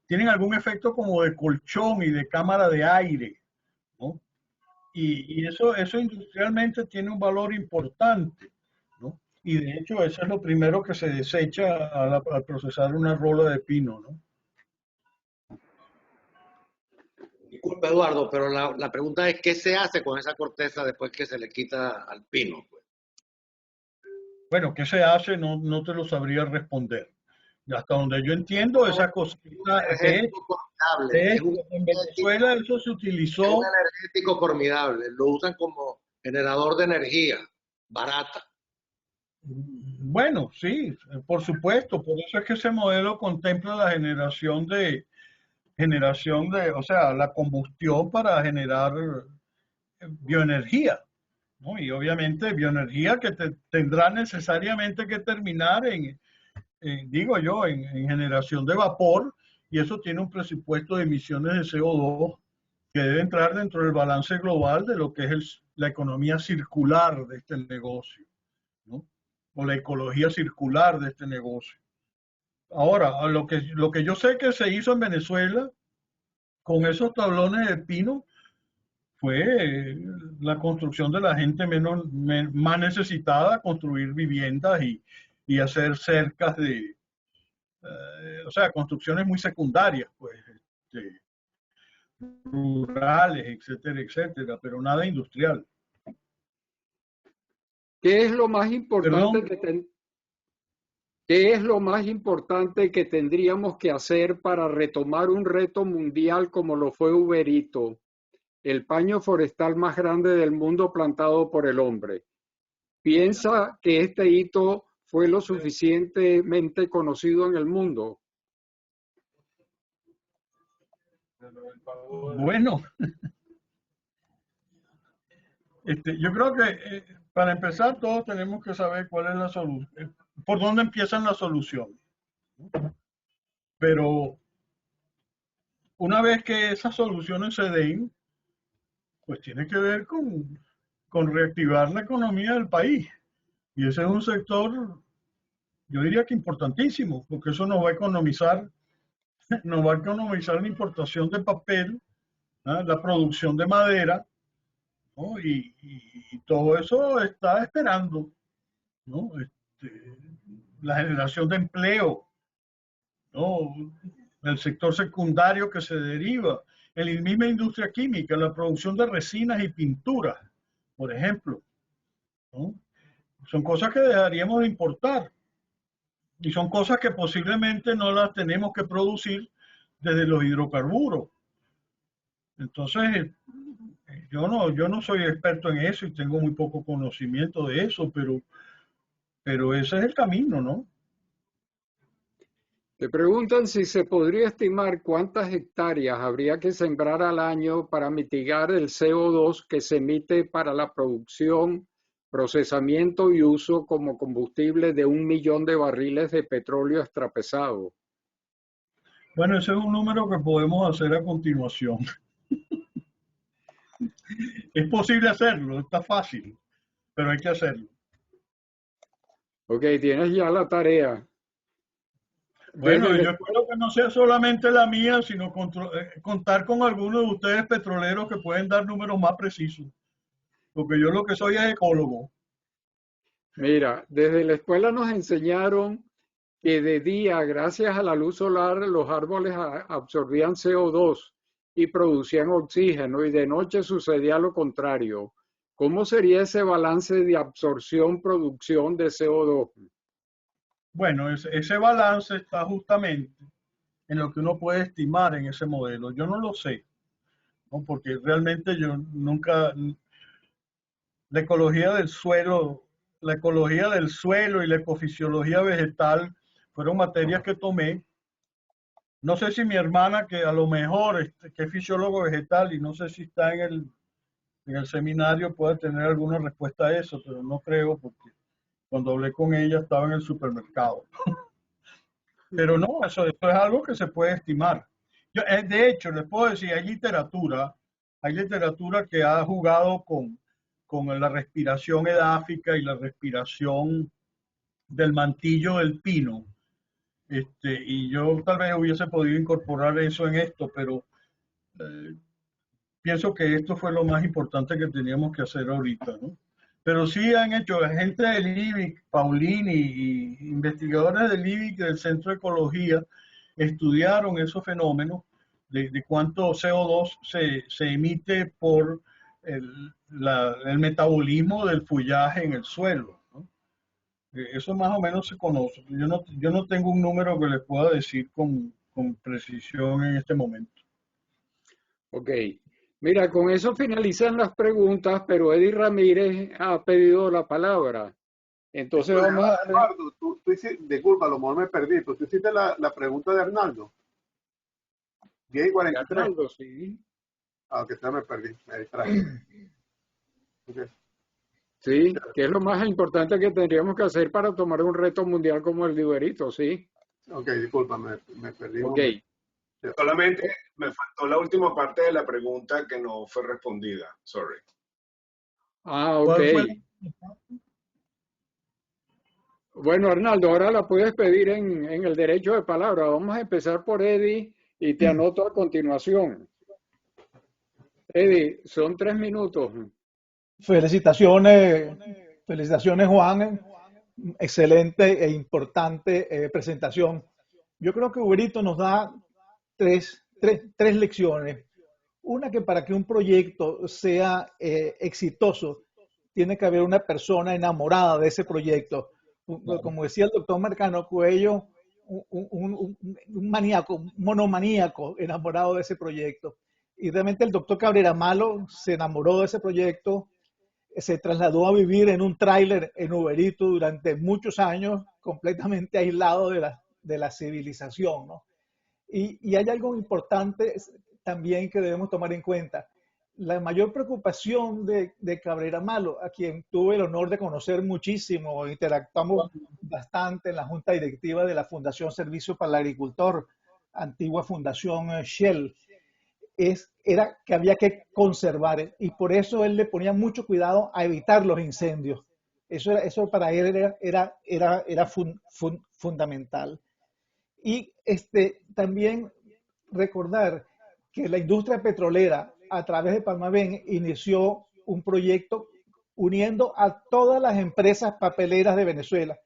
Tienen algún efecto como de colchón y de cámara de aire, ¿no? Y eso industrialmente tiene un valor importante, ¿no? Y de hecho eso es lo primero que se desecha al procesar una rola de pino, ¿no? Disculpe, Eduardo, pero la pregunta es, ¿qué se hace con esa corteza después que se le quita al pino? Pues? Bueno, ¿qué se hace? No te lo sabría responder. Y hasta donde yo entiendo, esa cosita, en Venezuela eso se utilizó. Es un energético formidable, lo usan como generador de energía barata. Bueno, sí, por supuesto, por eso es que ese modelo contempla la generación de, o sea, la combustión para generar bioenergía, ¿no? Y obviamente bioenergía que tendrá necesariamente que terminar digo yo, en generación de vapor, y eso tiene un presupuesto de emisiones de CO2 que debe entrar dentro del balance global de lo que es la economía circular de este negocio, ¿no? O la ecología circular de este negocio. Ahora, lo que yo sé que se hizo en Venezuela con esos tablones de pino fue la construcción de la gente más necesitada, construir viviendas y hacer cercas o sea, construcciones muy secundarias, pues, rurales, etcétera, etcétera, pero nada industrial. ¿Qué es lo más importante ¿Qué es lo más importante que tendríamos que hacer para retomar un reto mundial como lo fue Uberito, el paño forestal más grande del mundo plantado por el hombre? ¿piensa que este hito fue lo suficientemente conocido en el mundo? Bueno, yo creo que para empezar todos tenemos que saber cuál es la solución, por dónde empiezan las soluciones. Pero una vez que esas soluciones se den, pues tiene que ver con reactivar la economía del país. Y ese es un sector, yo diría que importantísimo, porque eso nos va a economizar la importación de papel, ¿ah? La producción de madera, ¿no? Y todo eso está esperando, ¿no? La generación de empleo, ¿no? El sector secundario que se deriva, en la misma industria química, la producción de resinas y pinturas, por ejemplo, ¿no? Son cosas que dejaríamos de importar y son cosas que posiblemente no las tenemos que producir desde los hidrocarburos. Entonces, yo no soy experto en eso y tengo muy poco conocimiento de eso, pero ese es el camino, ¿no? Te preguntan si se podría estimar cuántas hectáreas habría que sembrar al año para mitigar el CO2 que se emite para la producción, procesamiento y uso como combustible de 1 millón de barriles de petróleo extrapesado. Bueno, ese es un número que podemos hacer a continuación. Es posible hacerlo, está fácil, pero hay que hacerlo. Ok, tienes ya la tarea. Bueno, yo espero que no sea solamente la mía, sino contar con algunos de ustedes petroleros que pueden dar números más precisos. Porque yo lo que soy es ecólogo. Mira, desde la escuela nos enseñaron que de día, gracias a la luz solar, los árboles absorbían CO2 y producían oxígeno, y de noche sucedía lo contrario. ¿Cómo sería ese balance de absorción-producción de CO2? Bueno, ese balance está justamente en lo que uno puede estimar en ese modelo. Yo no lo sé, ¿no? Porque realmente yo nunca, la ecología del suelo y la ecofisiología vegetal fueron materias que tomé. No sé si mi hermana, que a lo mejor que es fisiólogo vegetal y no sé si está en el seminario, puede tener alguna respuesta a eso, pero no creo porque cuando hablé con ella estaba en el supermercado. Pero no, eso es algo que se puede estimar. De hecho, les puedo decir, hay literatura que ha jugado con la respiración edáfica y la respiración del mantillo del pino. Y yo tal vez hubiese podido incorporar eso en esto, pero pienso que esto fue lo más importante que teníamos que hacer ahorita, ¿no? Pero sí han hecho gente del IBIC, Paulini y investigadores del IBIC del Centro de Ecología, estudiaron esos fenómenos de cuánto CO2 se emite por el metabolismo del follaje en el suelo, ¿no? Eso más o menos se conoce. Yo no tengo un número que les pueda decir con precisión en este momento. Ok. Mira, con eso finalizan las preguntas, pero Eddie Ramírez ha pedido la palabra. Entonces vamos a... Eduardo, disculpa, a lo mejor me perdí, pero tú hiciste la pregunta de Arnaldo. 10:43. Arnaldo, sí. Ah, que me perdí, me distraje. Okay. Sí, que es lo más importante que tendríamos que hacer para tomar un reto mundial como el de Uberito, ¿sí? Ok, disculpa, me perdí. Ok. Solamente me faltó la última parte de la pregunta que no fue respondida. Sorry. Ah, ok. Bueno, Arnaldo, ahora la puedes pedir en el derecho de palabra. Vamos a empezar por Eddie y te anoto a continuación. Eddie, son 3 minutos. Felicitaciones, Juan. Excelente e importante presentación. Yo creo que Uberito nos da tres lecciones. Una, que para que un proyecto sea exitoso, tiene que haber una persona enamorada de ese proyecto. Como decía el doctor Marcano Cuello, un maníaco, un monomaníaco enamorado de ese proyecto. Y realmente el doctor Cabrera Malo se enamoró de ese proyecto. se trasladó a vivir en un tráiler en Uberito durante muchos años, completamente aislado de la civilización, ¿no? Y hay algo importante también que debemos tomar en cuenta. La mayor preocupación de Cabrera Malo, a quien tuve el honor de conocer muchísimo, interactuamos bastante en la junta directiva de la Fundación Servicio para el Agricultor, antigua Fundación Shell, era que había que conservar, y por eso él le ponía mucho cuidado a evitar los incendios. Eso para él era fundamental. Y también recordar que la industria petrolera, a través de Palmaven, inició un proyecto uniendo a todas las empresas papeleras de Venezuela,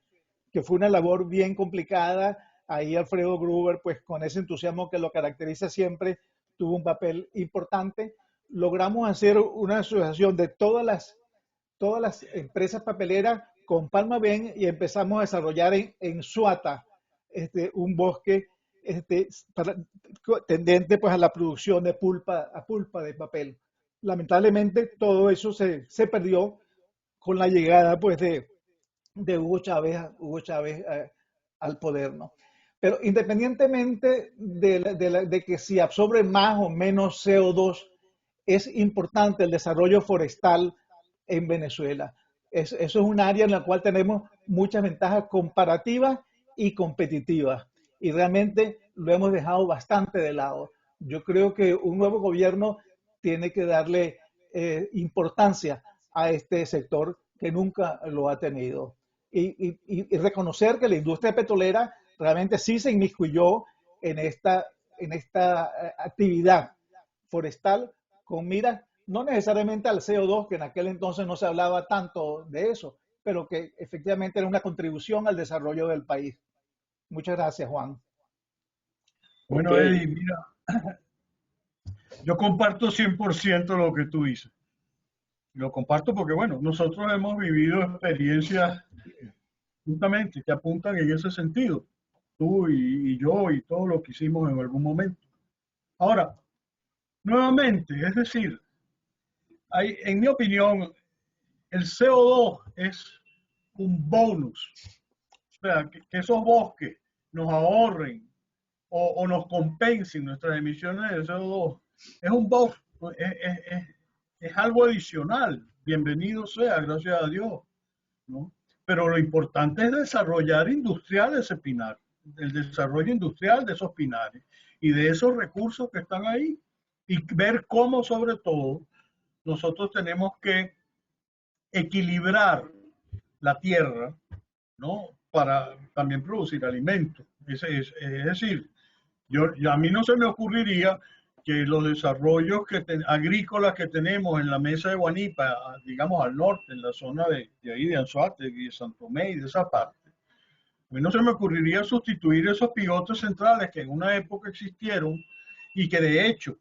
que fue una labor bien complicada. Ahí Alfredo Gruber, pues con ese entusiasmo que lo caracteriza siempre, tuvo un papel importante. Logramos hacer una asociación de todas las empresas papeleras con Palmaven y empezamos a desarrollar en Suata un bosque tendente pues a la producción de pulpa de papel. Lamentablemente todo eso se perdió con la llegada pues de Hugo Chávez al poder, ¿no? Pero independientemente de que si absorbe más o menos CO2, es importante el desarrollo forestal en Venezuela. Eso es un área en la cual tenemos muchas ventajas comparativas y competitivas. Y realmente lo hemos dejado bastante de lado. Yo creo que un nuevo gobierno tiene que darle importancia a este sector que nunca lo ha tenido. Y reconocer que la industria petrolera realmente sí se inmiscuyó en esta actividad forestal con miras no necesariamente al CO2, que en aquel entonces no se hablaba tanto de eso, pero que efectivamente era una contribución al desarrollo del país. Muchas gracias, Juan. Bueno, Eddie, mira, yo comparto 100% lo que tú dices. Lo comparto porque, bueno, nosotros hemos vivido experiencias justamente que apuntan en ese sentido. Tú y yo y todo lo que hicimos en algún momento. Ahora, nuevamente, es decir, en mi opinión, el CO2 es un bonus. O sea, que esos bosques nos ahorren o nos compensen nuestras emisiones de CO2. Es un bonus, es algo adicional. Bienvenido sea, gracias a Dios, ¿no? Pero lo importante es desarrollar industrial ese pinar, el desarrollo industrial de esos pinares y de esos recursos que están ahí y ver cómo sobre todo nosotros tenemos que equilibrar la tierra, ¿no? Para también producir alimentos. Es decir, a mí no se me ocurriría que los desarrollos agrícolas que tenemos en la mesa de Guanipa, digamos al norte, en la zona de ahí de Anzoátegui, de Santo Tomé y de esa parte, a mí no se me ocurriría sustituir esos pivotes centrales que en una época existieron y que de hecho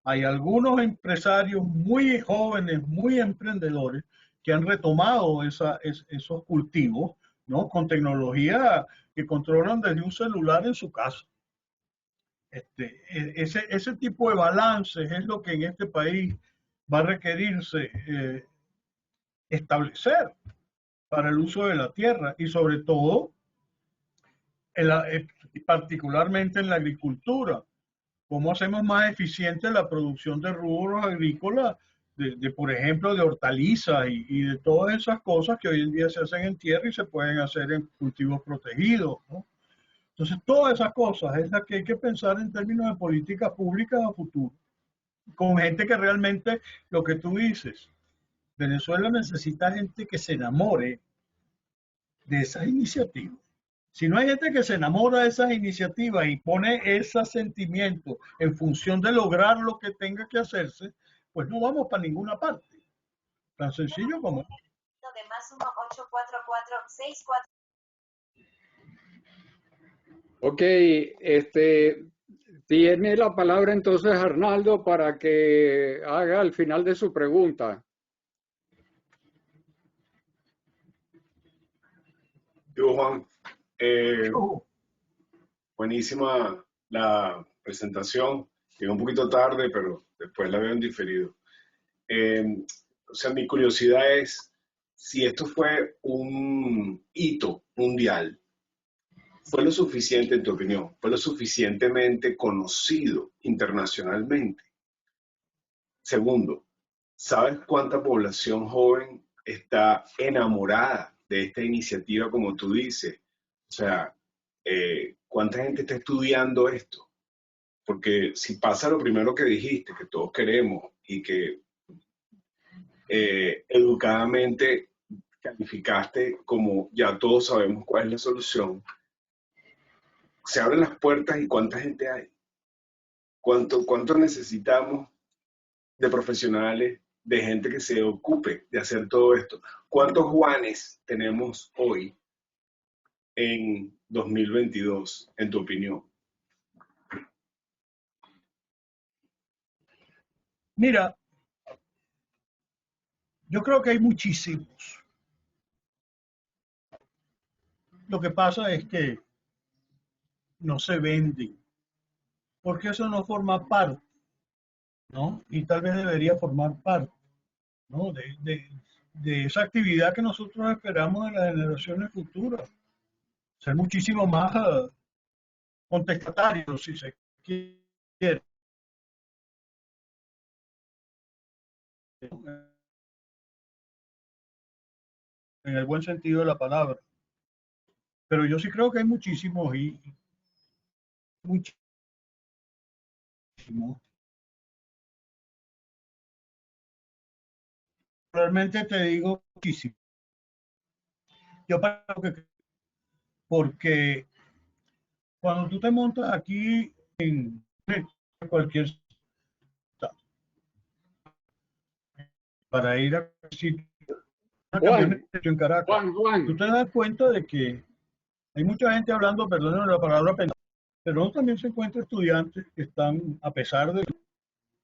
hay algunos empresarios muy jóvenes, muy emprendedores, que han retomado esos cultivos, ¿no? Con tecnología que controlan desde un celular en su casa. Ese tipo de balances es lo que en este país va a requerirse establecer para el uso de la tierra y sobre todo, particularmente en la agricultura. ¿Cómo hacemos más eficiente la producción de rubros agrícolas, por ejemplo, de hortalizas y de todas esas cosas que hoy en día se hacen en tierra y se pueden hacer en cultivos protegidos, ¿no? Entonces, todas esas cosas es las que hay que pensar en términos de políticas públicas a futuro, con gente que realmente, lo que tú dices, Venezuela necesita gente que se enamore de esas iniciativas. Si no hay gente que se enamora de esas iniciativas y pone ese sentimiento en función de lograr lo que tenga que hacerse, pues no vamos para ninguna parte. Tan sencillo como... Ok, tiene la palabra entonces Arnaldo para que haga al final de su pregunta. Yo, Juan, buenísima la presentación. Llegó un poquito tarde, pero después la veo en diferido. O sea, mi curiosidad es si esto fue un hito mundial, ¿fue lo suficiente, en tu opinión? ¿Fue lo suficientemente conocido internacionalmente? Segundo, ¿sabes cuánta población joven está enamorada de esta iniciativa, como tú dices? O sea, ¿cuánta gente está estudiando esto? Porque si pasa lo primero que dijiste, que todos queremos y que educadamente calificaste como ya todos sabemos cuál es la solución, se abren las puertas y ¿cuánta gente hay? ¿Cuánto necesitamos de profesionales, de gente que se ocupe de hacer todo esto? ¿Cuántos Juanes tenemos hoy en 2022, en tu opinión? Mira, yo creo que hay muchísimos. Lo que pasa es que no se venden, porque eso no forma parte, ¿no? Y tal vez debería formar parte, ¿no? De esa actividad que nosotros esperamos de las generaciones futuras. Ser muchísimo más contestatarios, si se quiere. En el buen sentido de la palabra. Pero yo sí creo que hay muchísimos y muchísimos. Realmente te digo muchísimo. Yo creo que porque cuando tú te montas aquí en cualquier estado para ir a sitio en Caracas, tú te das cuenta de que hay mucha gente hablando, perdónenme la palabra, pero también se encuentran estudiantes que están, a pesar de,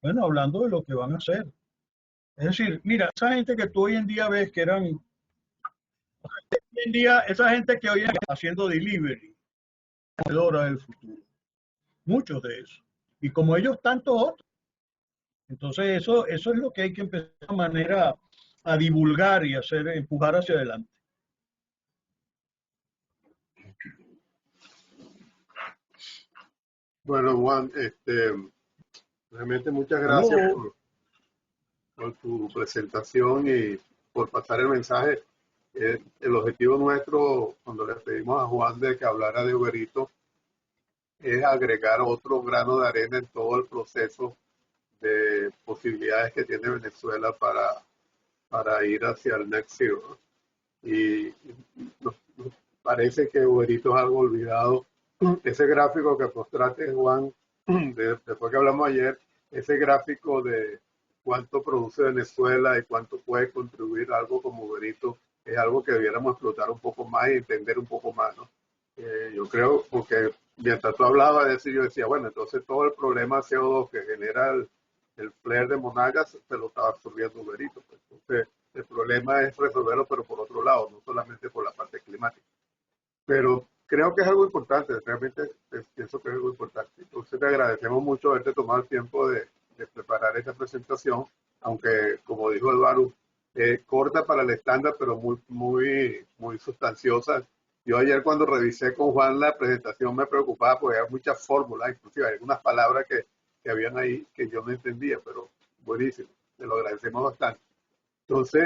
bueno, hablando de lo que van a hacer. Es decir, mira, esa gente que tú hoy en día ves que eran, hoy en día, esa gente que hoy en día está haciendo delivery, emprendedora del futuro, muchos de esos. Y como ellos, tantos otros. Entonces, eso es lo que hay que empezar de manera a divulgar y hacer, empujar hacia adelante. Bueno, Juan, realmente muchas gracias por tu presentación y por pasar el mensaje. El objetivo nuestro, cuando le pedimos a Juan de que hablara de Uberito, es agregar otro grano de arena en todo el proceso de posibilidades que tiene Venezuela para ir hacia el Net Zero. Y nos parece que Uberito es algo olvidado. Ese gráfico que mostraste, Juan, después que hablamos ayer, ese gráfico de cuánto produce Venezuela y cuánto puede contribuir a algo como Uberito, es algo que debiéramos explotar un poco más y entender un poco más, ¿no? Yo creo, porque mientras tú hablabas de eso, yo decía, bueno, entonces todo el problema CO2 que genera el flare de Monagas se lo estaba absorbiendo Uberito. Pues. Entonces, el problema es resolverlo, pero por otro lado, no solamente por la parte climática. Pero creo que es algo importante, realmente pienso que es algo importante. Entonces, te agradecemos mucho haberte tomado el tiempo de preparar esta presentación, aunque, como dijo Eduardo, corta para el estándar, pero muy sustanciosa. Yo ayer cuando revisé con Juan la presentación me preocupaba porque había muchas fórmulas, inclusive hay algunas palabras que habían ahí que yo no entendía, pero buenísimo, te lo agradecemos bastante. Entonces,